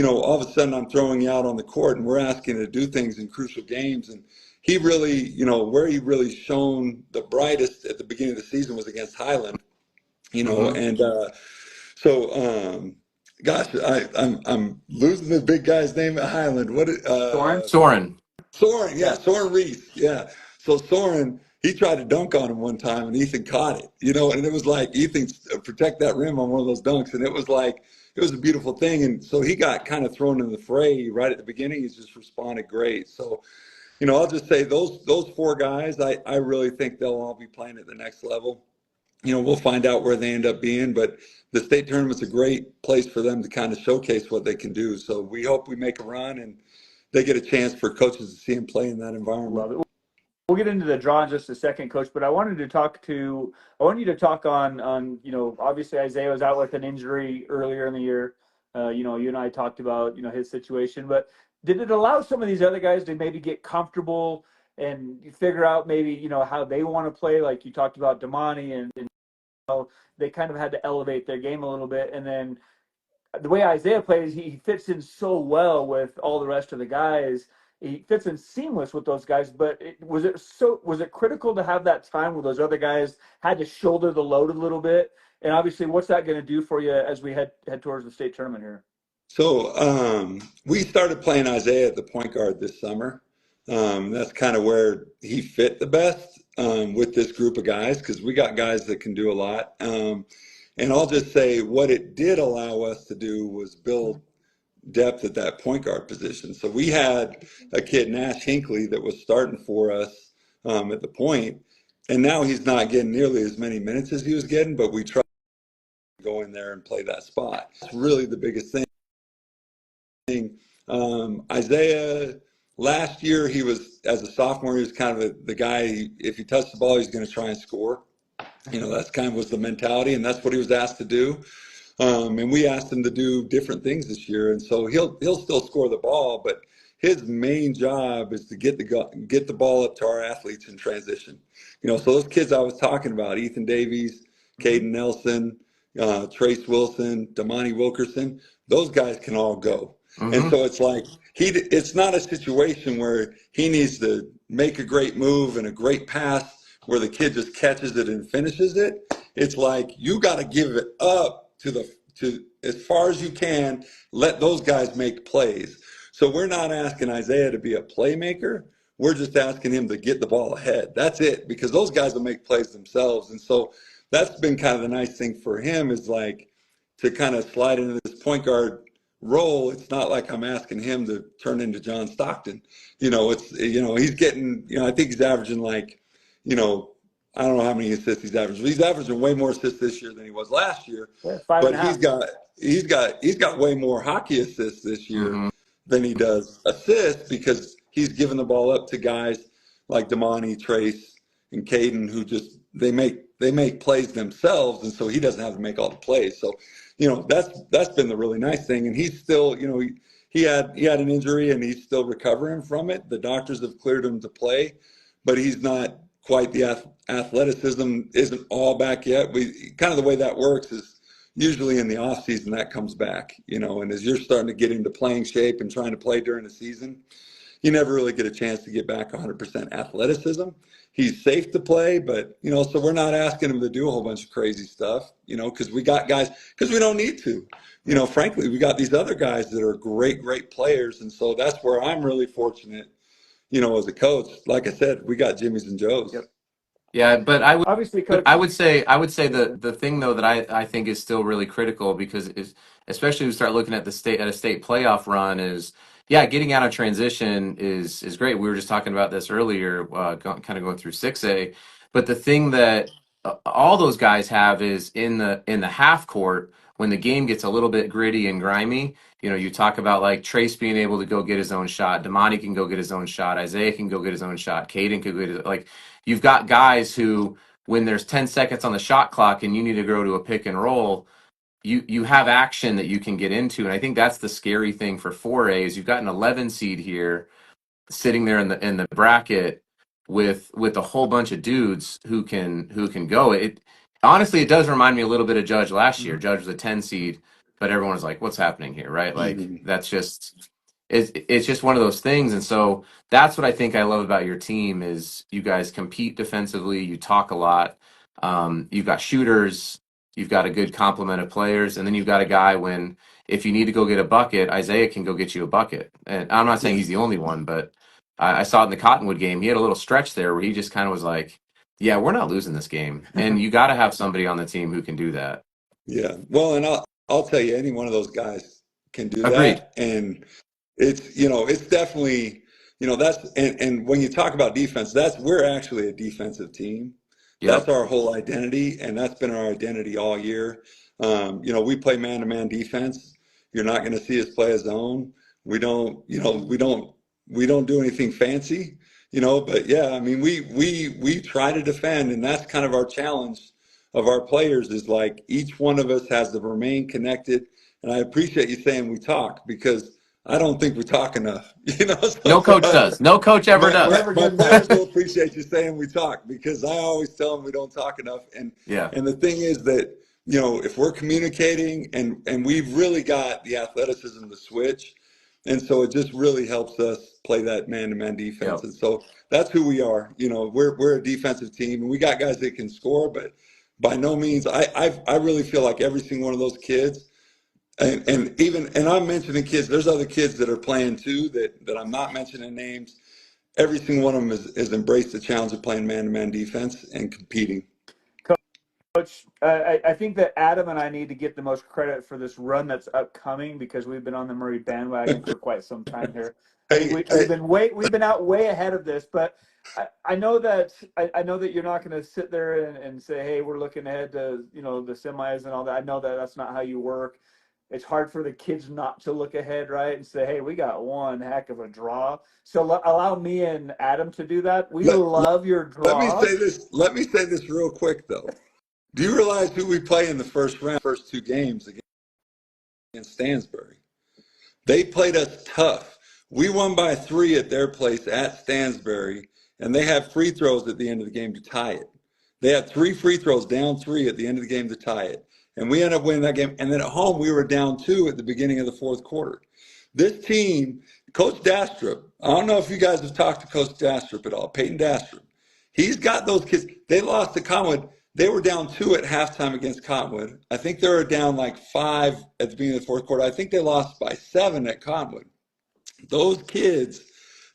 All of a sudden I'm throwing you out on the court and we're asking to do things in crucial games. And he really, where he really shone the brightest at the beginning of the season was against Highland, and gosh, I'm losing the big guy's name at Highland. Soren. Soren, yeah, Soren Reese, yeah. So Soren, he tried to dunk on him one time, and Ethan caught it, and it was like Ethan protect that rim on one of those dunks, and it was a beautiful thing. And so he got kind of thrown in the fray right at the beginning. He's just responded great. So, I'll just say those four guys, I really think they'll all be playing at the next level. We'll find out where they end up being, but the state tournament's a great place for them to kind of showcase what they can do. So we hope we make a run and they get a chance for coaches to see them play in that environment. Love it. We'll get into the draw in just a second, Coach, but I want you to talk on, obviously Isaiah was out with an injury earlier in the year. You and I talked about, his situation, but did it allow some of these other guys to maybe get comfortable and figure out maybe, how they want to play? Like you talked about Damani and how they kind of had to elevate their game a little bit. And then the way Isaiah plays, he fits in so well with all the rest of the guys. He fits in seamless with those guys. But was it critical to have that time where those other guys had to shoulder the load a little bit? And obviously, what's that going to do for you as we head towards the state tournament here? So we started playing Isaiah at the point guard this summer. That's kind of where he fit the best with this group of guys because we got guys that can do a lot. And I'll just say what it did allow us to do was build depth at that point guard position. So we had a kid, Nash Hinckley, that was starting for us at the point, and now he's not getting nearly as many minutes as he was getting, but we tried to go in there and play that spot. That's really the biggest thing. Isaiah, last year, he was, as a sophomore, he was kind of the guy, if he touched the ball, he's going to try and score. That's kind of was the mentality, and that's what he was asked to do. And we asked him to do different things this year, and so he'll still score the ball, but his main job is to get the ball up to our athletes in transition. So those kids I was talking about, Ethan Davies, Caden Nelson, Trace Wilson, Damani Wilkerson, those guys can all go. And so it's like it's not a situation where he needs to make a great move and a great pass where the kid just catches it and finishes it. It's like you got to give it up to as far as you can, let those guys make plays. So we're not asking Isaiah to be a playmaker. We're just asking him to get the ball ahead. That's it, because those guys will make plays themselves. And so that's been kind of the nice thing for him is like to kind of slide into this point guard role. It's not like I'm asking him to turn into John Stockton. He's getting, I think he's averaging like, I don't know how many assists he's averaging. He's averaging way more assists this year than he was last year. Yeah, but he's got way more hockey assists this year than he does assists because he's giving the ball up to guys like Damani, Trace, and Caden who just they make plays themselves, and so he doesn't have to make all the plays. So, that's been the really nice thing. And he's still, he had an injury and he's still recovering from it. The doctors have cleared him to play, but he's not quite the athleticism isn't all back yet. We kind of the way that works is usually in the off season that comes back, and as you're starting to get into playing shape and trying to play during the season, you never really get a chance to get back 100% athleticism. He's safe to play, but so we're not asking him to do a whole bunch of crazy stuff, because we got guys, because we don't need to, frankly, we got these other guys that are great players. And so that's where I'm really fortunate, as a coach. Like I said, we got Jimmys and Joes. Yep. Yeah, but Obviously, Coach, I would say the thing though that I think is still really critical because especially when we start looking at a state playoff run is getting out of transition is great. We were just talking about this earlier, kind of going through 6A, but the thing that all those guys have is in the half court when the game gets a little bit gritty and grimy. You know, you talk about like Trace being able to go get his own shot, Damani can go get his own shot, Isaiah can go get his own shot, Caden can go get his, like you've got guys who when there's 10 seconds on the shot clock and you need to go to a pick and roll, you have action that you can get into. And I think that's the scary thing for 4A is you've got an 11 seed here sitting there in the bracket with a whole bunch of dudes who can go. It honestly it does remind me a little bit of Judge last year. Judge was a 10 seed, but everyone was like, what's happening here, right? Like Mhm. that's just it's just one of those things. And so that's what I think I love about your team is you guys compete defensively, you talk a lot, you've got shooters, you've got a good complement of players, and then you've got a guy when if you need to go get a bucket, Isaiah can go get you a bucket. And I'm not saying Yeah. he's the only one, but I saw it in the Cottonwood game. He had a little stretch there where he just kind of was like, "Yeah, we're not losing this game," and you got to have somebody on the team who can do that. Yeah. Well, and I'll tell you, any one of those guys can do Agreed. that. And it's definitely, that's and when you talk about defense, we're actually a defensive team. That's Yep. our whole identity, and that's been our identity all year. We play man-to-man defense. You're not going to see us play a zone. We don't, we don't do anything fancy, but yeah, I mean, we try to defend, and that's kind of our challenge of our players is like each one of us has to remain connected. And I appreciate you saying we talk because I don't think we talk enough. So No coach my does. No coach ever my, does. my, Never my gets players old. will appreciate you saying we talk because I always tell them we don't talk enough. And Yeah. and the thing is that if we're communicating and we've really got the athleticism to switch, and so it just really helps us play that man-to-man defense. Yep. And so that's who we are. We're a defensive team, and we got guys that can score, but by no means, I really feel like every single one of those kids, and I'm mentioning kids. There's other kids that are playing too that I'm not mentioning names. Every single one of them has embraced the challenge of playing man-to-man defense and competing. Coach, I think that Adam and I need to get the most credit for this run that's upcoming because we've been on the Murray bandwagon for quite some time here. I think Hey, we've been out way ahead of this, but I know that I know that you're not going to sit there and say, hey, we're looking ahead to the semis and all that. I know that that's not how you work. It's hard for the kids not to look ahead, right, and say, hey, we got one heck of a draw. So allow me and Adam to do that. We let, love your let me draw. say this. Let me say this real quick though. Do you realize who we play in the first round, first two games against Stansbury? They played us tough. We won by 3 at their place at Stansbury, and they had free throws at the end of the game to tie it. They had 3 free throws, down 3 at the end of the game to tie it. And we ended up winning that game. And then at home, we were down 2 at the beginning of the fourth quarter. This team, Coach Dastrup, I don't know if you guys have talked to Coach Dastrup at all, Peyton Dastrup. He's got those kids. They lost to Conwood. They were down 2 at halftime against Cottonwood. I think they were down like 5 at the beginning of the fourth quarter. I think they lost by 7 at Cottonwood. Those kids,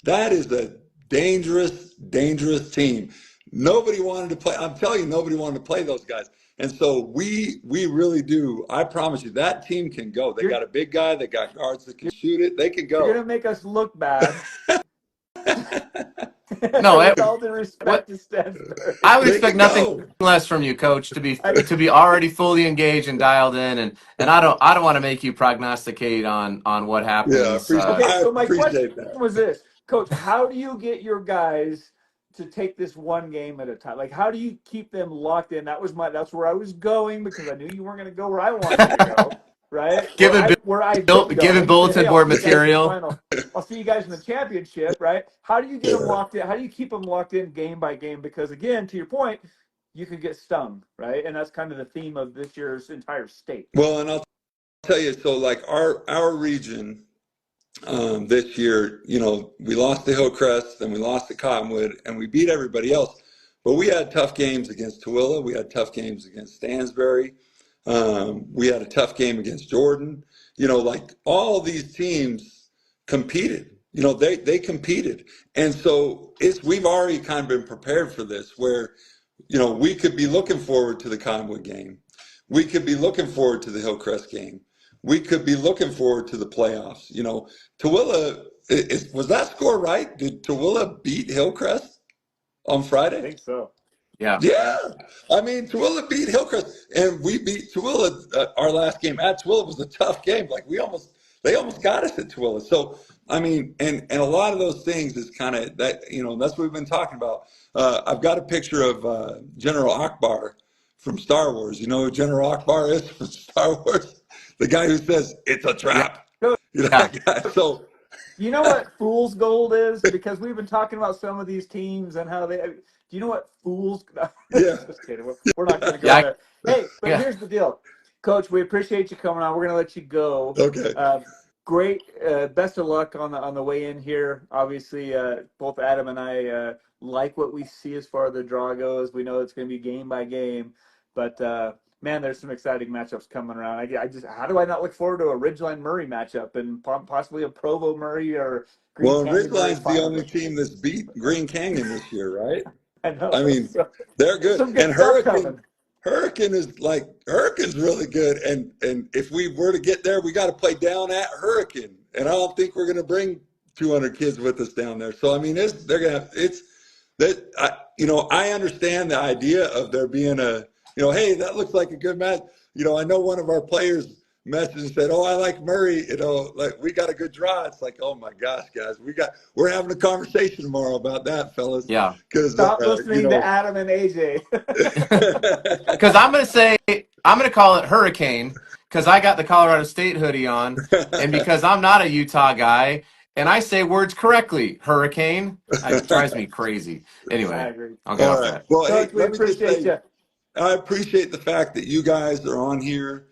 that is a dangerous, dangerous team. Nobody wanted to play. I'm telling you, nobody wanted to play those guys. And so we really do. I promise you, that team can go. They You're got a big guy. They got guards that can shoot it. They can You're go. gonna make us look bad. No. With all due What respect to Stansbury. I would They expect can nothing go. less from you, Coach, to be I, to be already fully engaged and dialed in, and I don't want to make you prognosticate on what Yeah, happens. okay, I so my question appreciate that. was this, Coach: how do you get your guys to take this one game at a time? Like, how do you keep them locked in? That's where I was going because I knew you weren't going to go where I wanted you to go, right? Giving Where I've been giving going. Say, hey, bulletin I'll board see you guys in the material. final. I'll see you guys in the championship, right? How do you get them Yeah. locked in? How do you keep them locked in game by game? Because again, to your point, you could get stung, right? And that's kind of the theme of this year's entire state. Well, and I'll tell you, so like our region this year, we lost to Hillcrest and we lost to Cottonwood and we beat everybody else. But we had tough games against Tooele. We had tough games against Stansbury. We had a tough game against Jordan. Like all these teams competed. They competed. And so we've already kind of been prepared for this where, we could be looking forward to the Cottonwood game. We could be looking forward to the Hillcrest game. We could be looking forward to the playoffs. Tooele, was that score right? Did Tooele beat Hillcrest on I Friday? think so. Yeah. Yeah, I mean, Tooele beat Hillcrest, and we beat Tooele. Our last game at Tooele was a tough game. Like they almost got us at Tooele. So I mean, and a lot of those things is kind of that. That's what we've been talking about. I've got a picture of General Akbar from Star Wars. You know who General Akbar is from Star Wars? The guy who says it's a Yeah. trap. Coach, You know Yeah. that guy. So you know what fool's gold is? Because we've been talking about some of these teams and how they. Do you know what fool's? yeah, Just kidding. We're not going to go Yeah. there. Hey, but Yeah. here's the deal, Coach. We appreciate you coming on. We're going to let you go. okay. Great. Best of luck on the way in here. Obviously, both Adam and I like what we see as far as the draw goes. We know it's going to be game by game, but man, there's some exciting matchups coming around. I just, how do I not look forward to a Ridgeline Murray matchup and possibly a Provo Murray or Green Well, Canyon Murray Ridgeline's the final? only team that's beat Green Canyon this year, right? I know. I mean, So, they're there's good. some And good stuff coming. Hurricane's really good. And if we were to get there, we got to play down at Hurricane. And I don't think we're going to bring 200 kids with us down there. So I mean, they're going to it's that I understand the idea of there being hey, that looks like a good match. I know one of our players messaged and said, "Oh, I like Murray. Like we got a good draw." It's like, oh my gosh, guys, we're having a conversation tomorrow about that, fellas, Yeah. because Stop listening to Adam and AJ. Because I'm gonna call it Hurricane because I got the Colorado State hoodie on, and because I'm not a Utah guy and I say words correctly, Hurricane. It drives me crazy. I Anyway, agree. I'll get All off right. that. Well, hey, Coach, we let me just appreciate say, you. I appreciate the fact that you guys are on here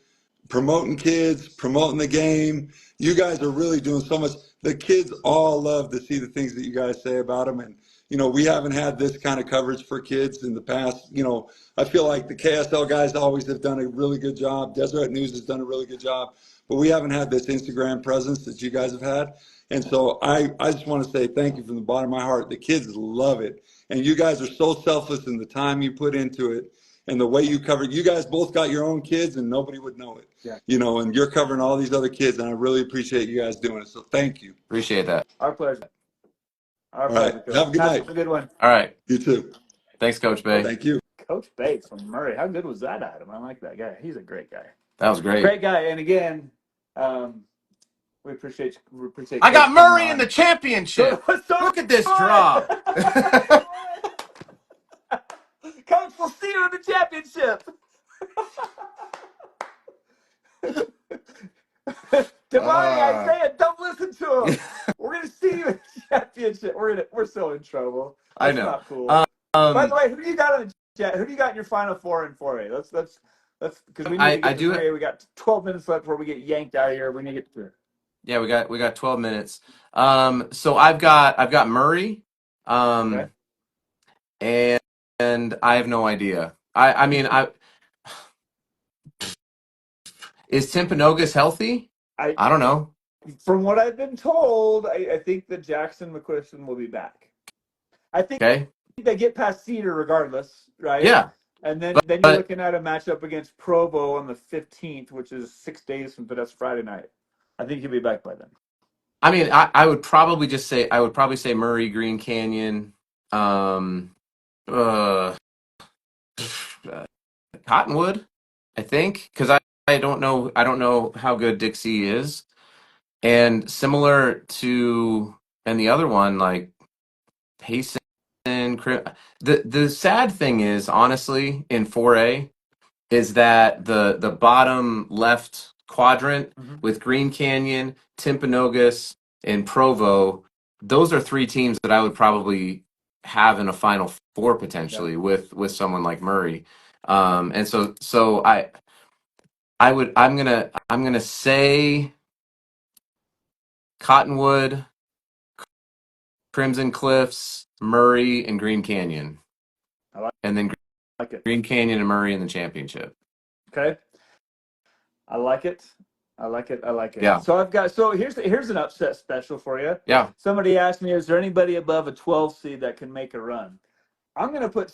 promoting kids, promoting the game. You guys are really doing so much. The kids all love to see the things that you guys say about them. And, we haven't had this kind of coverage for kids in the past. I feel like the KSL guys always have done a really good job. Deseret News has done a really good job. But we haven't had this Instagram presence that you guys have had. And so I just want to say thank you from the bottom of my heart. The kids love it. And you guys are so selfless in the time you put into it and the way you cover. You guys both got your own kids and nobody would know it. Yeah. And you're covering all these other kids, and I really appreciate you guys doing it. So thank you. Appreciate that. Our pleasure. Our All right. pleasure, Coach. Have a good Have night. a good one. All right. You too. Thanks, Coach Beh. Thank you. Coach Beh from Murray. How good was that, Adam? I like that guy. He's a great guy. That was great. Great guy. And again, we appreciate I Coach got coming Murray in on. the championship. Look at this do draw. it. Coach, we'll see you in the championship. Devontae, I say it. Don't listen to him. We're gonna see you in the championship. We're so in trouble. I That's know. not cool. By the Um, way, who do you got on the chat? Who do you got in your final four and 4A? Let's because we need to I get to do. 3A. We got 12 minutes left before we get yanked out of here. We need to get through. Yeah, we got 12 minutes. So I've got Murray. Okay. And I have no idea. I mean, is Timpanogos healthy? I don't know. From what I've been told, I think that Jackson McQuiston will be back. I think Okay. they get past Cedar regardless, right? Yeah. And then you're But looking at a matchup against Provo on the 15th, which is 6 days from that's Friday night. I think he'll be back by then. I mean, I would probably say Murray, Green Canyon, uh, Cottonwood, I think, because I don't know how good Dixie is, and similar to and the other one like Payson. The sad thing is honestly in 4A is that the bottom left quadrant with Green Canyon, Timpanogos, and Provo, those are three teams that I would probably have in a Final Four potentially with someone like Murray. And so I'm gonna say Cottonwood, Crimson Cliffs, Murray, and Green Canyon, and then Like it. Green Canyon and Murray in the championship. Okay. I like it. I like it. I like it. Yeah. So here's an upset special for you. Yeah. Somebody asked me, is there anybody above a 12 seed that can make a run? I'm gonna put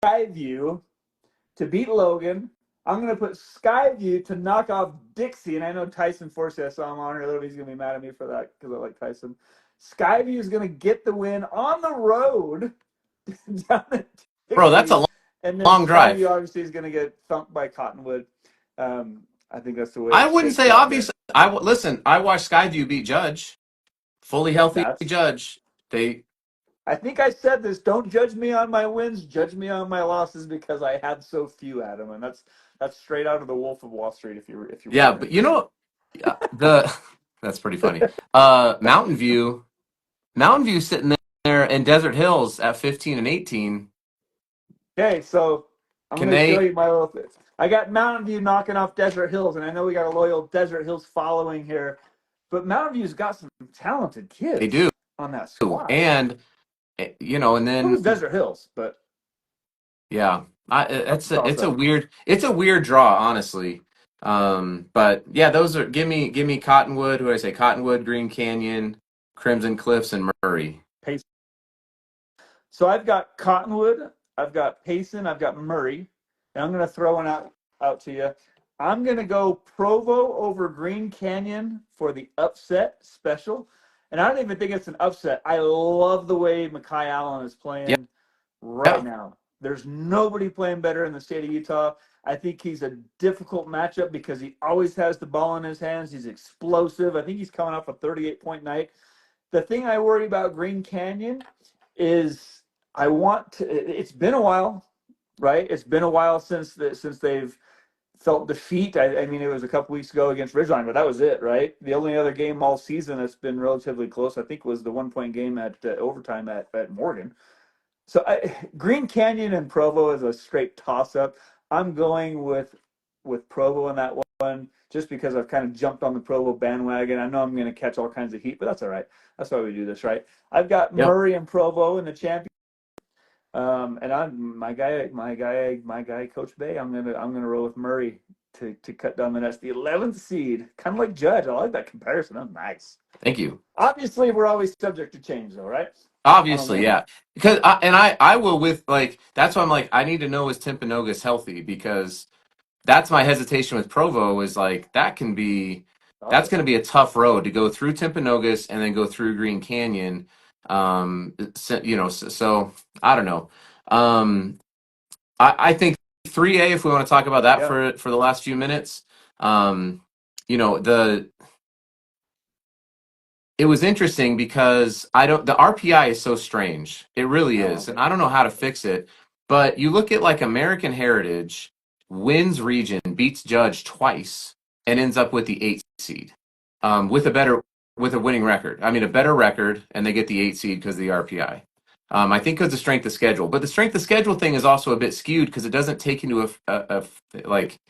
Skyview to beat Logan. I'm gonna put Skyview to knock off Dixie, and I know Tyson Forsey. I saw him on here a little bit. He's gonna be mad at me for that because I like Tyson. Skyview is gonna get the win on the road down at Dixie. Bro, that's a And then Long drive. Skyview obviously is going to get thumped by Cottonwood. I think that's the way I it wouldn't shakes say out there. obvious. Listen. I watched Skyview beat Judge, fully healthy That's. Judge. They I think I said this. Don't judge me on my wins. Judge me on my losses because I had so few, Adam, and that's straight out of the Wolf of Wall Street. If you're yeah, wondering. but the that's pretty funny. Mountain View sitting there in Desert Hills at 15 and 18. Okay, so I'm Can going to show they? you my little. I got Mountain View knocking off Desert Hills, and I know we got a loyal Desert Hills following here, but Mountain View's got some talented They kids do, on that squad. and and So then does Desert Hills, but yeah, that's a toss up. it's a weird draw, honestly. But yeah, those are give me Cottonwood. Who do I say? Cottonwood, Green Canyon, Crimson Cliffs, and Murray. So I've got Cottonwood, I've got Payson, I've got Murray, and I'm going to throw one out to you. I'm going to go Provo over Green Canyon for the upset special. And I don't even think it's an upset. I love the way Makai Allen is Yeah, playing right yeah, now. There's nobody playing better in the state of Utah. I think he's a difficult matchup because he always has the ball in his hands. He's explosive. I think he's coming off a 38-point night. The thing I worry about Green Canyon is it's been a while, right? It's been a while since they've felt defeat. I mean, it was a couple weeks ago against Ridgeline, but that was it, right? The only other game all season that's been relatively close, I think, was the 1 point game at overtime at Morgan. So Green Canyon and Provo is a straight toss up. I'm going with Provo in that one just because I've kind of jumped on the Provo bandwagon. I know I'm going to catch all kinds of heat, but that's all right. That's why we do this, right? I've got yep. Murray and Provo in the champion. And I'm my guy, Coach Beh. I'm gonna roll with Murray to cut down the nets. The 11th seed, kind of like Judge. I like that comparison. That's nice. Thank you. Obviously, we're always subject to change, though, right? Obviously, yeah. Because I will with like that's why I'm like I need to know is Timpanogos healthy because that's my hesitation with Provo is like that's going to be a tough road to go through Timpanogos and then go through Green Canyon. So I don't know. I think 3A if we want to talk about that Yeah. for the last few minutes. The It was interesting because the RPI is so strange. It really is. And I don't know how to fix it. But you look at like American Heritage wins region, beats Judge twice, and ends up with the 8th seed. With a winning record. I mean a better record, and they get the 8th seed because of the RPI. I think because the strength of schedule. But the strength of schedule thing is also a bit skewed because it doesn't take into like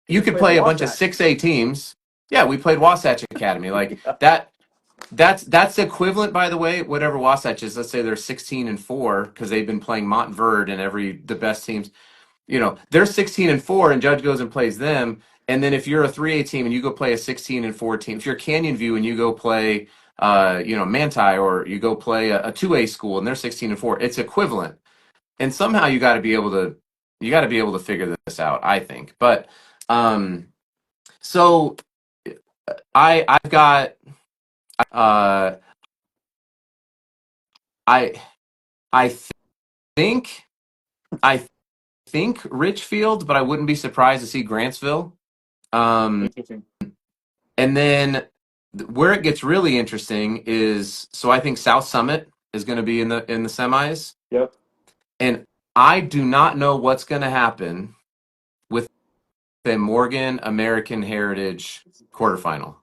you could play a bunch of 6A teams. Yeah, we played Wasatch Academy. Like that that's equivalent, by the way, whatever Wasatch is. Let's say they're 16-4 because they've been playing Montverde and the best teams. They're 16-4, and Judge goes and plays them. And then if you're a 3A team and you go play a 16-4 team, if you're Canyon View and you go play, Manti, or you go play a 2A school and they're 16-4, it's equivalent. And somehow you got to be able to figure this out, I think. But so I've got. Uh, I I think I think Richfield, but I wouldn't be surprised to see Grantsville. Interesting. And then where it gets really interesting is so I think South Summit is going to be in the semis. Yep. And I do not know what's going to happen with the Morgan American Heritage quarterfinal.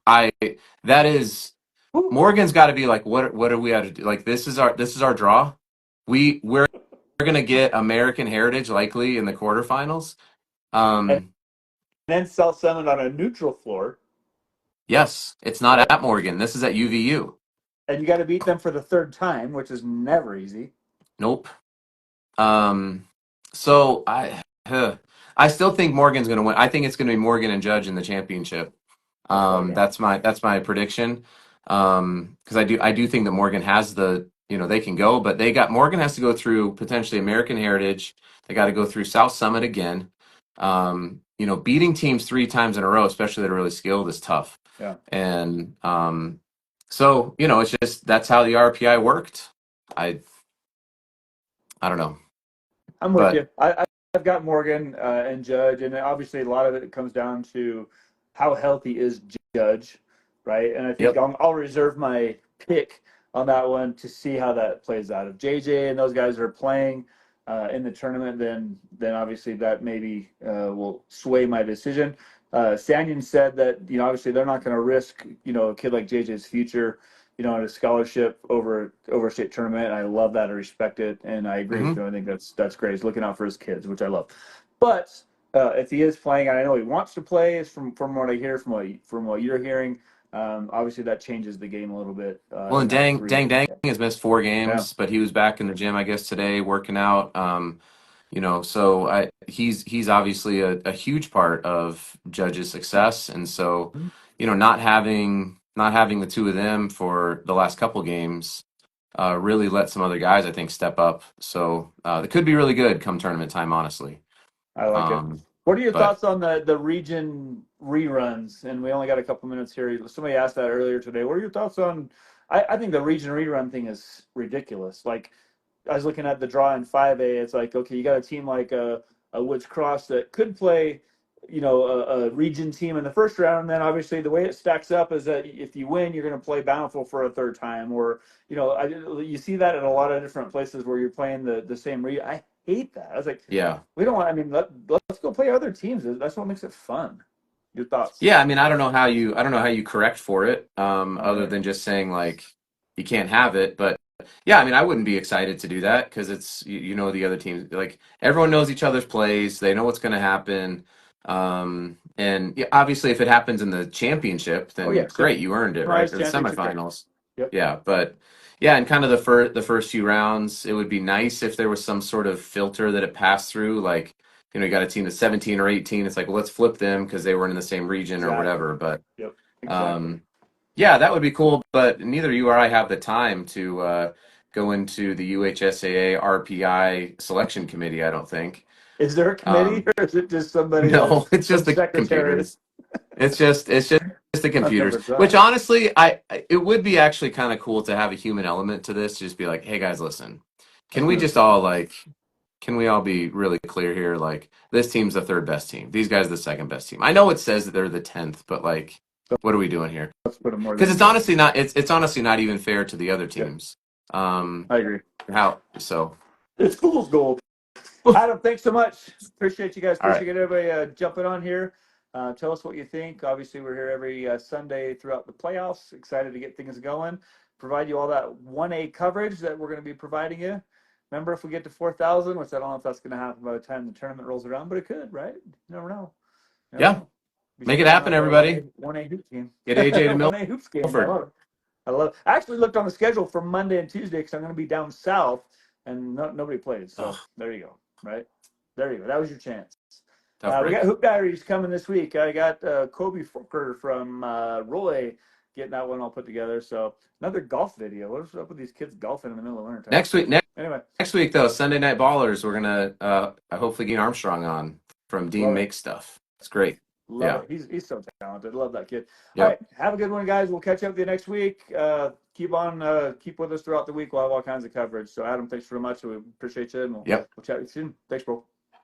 That is Morgan's got to be like what do we have to do? Like this is our draw. We're going to get American Heritage likely in the quarterfinals. And then South Summit on a neutral floor. Yes, it's not Right. at Morgan. This is at UVU. And you got to beat them for the third time, which is never easy. Nope. So I still think Morgan's going to win. I think it's going to be Morgan and Judge in the championship. That's my prediction. Because I do think that Morgan has they can go, but Morgan has to go through potentially American Heritage. They got to go through South Summit again. Beating teams 3 times in a row, especially that are really skilled, is tough. Yeah. And so it's just that's how the RPI worked. I don't know. I'm with you. I I've got Morgan and Judge, and obviously a lot of it comes down to how healthy is Judge, right? And I think Yep. I'll reserve my pick on that one to see how that plays out. If JJ and those guys are playing in the tournament, then obviously that maybe will sway my decision. Sanyon said that obviously they're not going to risk a kid like JJ's future on a scholarship over a state tournament. And I love that. I respect it, and I agree with Mm-hmm. you. I think that's great. He's looking out for his kids, which I love. But if he is playing, and I know he wants to play, from what I hear, from what you're hearing, obviously that changes the game a little bit. Well, In and that Dang has missed 4 yeah, games, but he was back in the gym, I guess, today working out. So he's obviously a huge part of Judge's success, and so not having the two of them for the last couple games really let some other guys, I think, step up. So it could be really good come tournament time, honestly. I like it. Um, What are your but thoughts on the region reruns? And we only got a couple minutes here. Somebody asked that earlier today. What are your thoughts on? I think the region rerun thing is ridiculous. Like, I was looking at the draw in 5A. It's like, okay, you got a team like a Woods Cross that could play, a region team in the first round. And then obviously the way it stacks up is that if you win, you're going to play Bountiful for a third time. Or, you see that in a lot of different places where you're playing the same region. I hate that. I was like, yeah. we don't want, let's go play other teams. That's what makes it fun. Your thoughts? Yeah, I mean, I don't know how you correct for it, All other right. than just saying like you can't have it. But yeah, I mean, I wouldn't be excited to do that because it's the other teams, like everyone knows each other's plays, they know what's going to happen, and yeah, obviously if it happens in the championship, Oh, then yeah. great, you earned it, right? Surprise Or the championship. Yeah. semifinals, Yep. yeah. But yeah, and kind of the first few rounds, it would be nice if there was some sort of filter that it passed through, like you got a team that's 17 or 18. It's like, well, let's flip them because they weren't in the same region or Exactly. whatever. But Yep. Exactly. um, yeah, that would be cool. But neither you or I have the time to go into the UHSAA RPI selection committee, I don't think. Is there a committee, Um, or is it just somebody that no, it's some just the secretaries? computers. It's just the I've computers. never tried. Which honestly, it would be actually kind of cool to have a human element to this. Just be like, hey guys, listen, can Let's we move just this. all like can we all be really clear here? Like, this team's the third best team. These guys are the second best team. I know it says that they're the 10th, but like, what are we doing here? Let's put them more Because than it's that. honestly not. It's honestly not even fair to the other Yep. teams. Um, I agree. how so? It's fool's gold. Adam, thanks so much. Appreciate you guys. All right. Appreciate everybody jumping on here. Tell us what you think. Obviously, we're here every Sunday throughout the playoffs. Excited to get things going. Provide you all that 1A coverage that we're going to be providing you. Remember, if we get to 4,000, which I don't know if that's going to happen by the time the tournament rolls around, but it could, right? You never know. You never Yeah, know. We make it start happen, out our everybody. 1A hoop game. Get AJ to 1A hoops game. I Milford. love it. I actually looked on the schedule for Monday and Tuesday because I'm going to be down south, and nobody plays. Oh, So there you go. Right there you go. That was your chance. tough We got break. Hoop Diaries coming this week. I got Kobe Forker from Roy getting that one all put together. So another golf video. What's up with these kids golfing in the middle of winter time? Next week, next Anyway, next week though, Sunday Night Ballers. We're gonna hopefully get Armstrong on from Dean love it. Makes Stuff. It's great. Love Yeah. it. He's so talented. Love that kid. All Yep. right. Have a good one, guys. We'll catch up with you next week. Keep with us throughout the week. We'll have all kinds of coverage. So, Adam, thanks very much. We appreciate you, and Yep. we'll chat with you soon. Thanks, bro.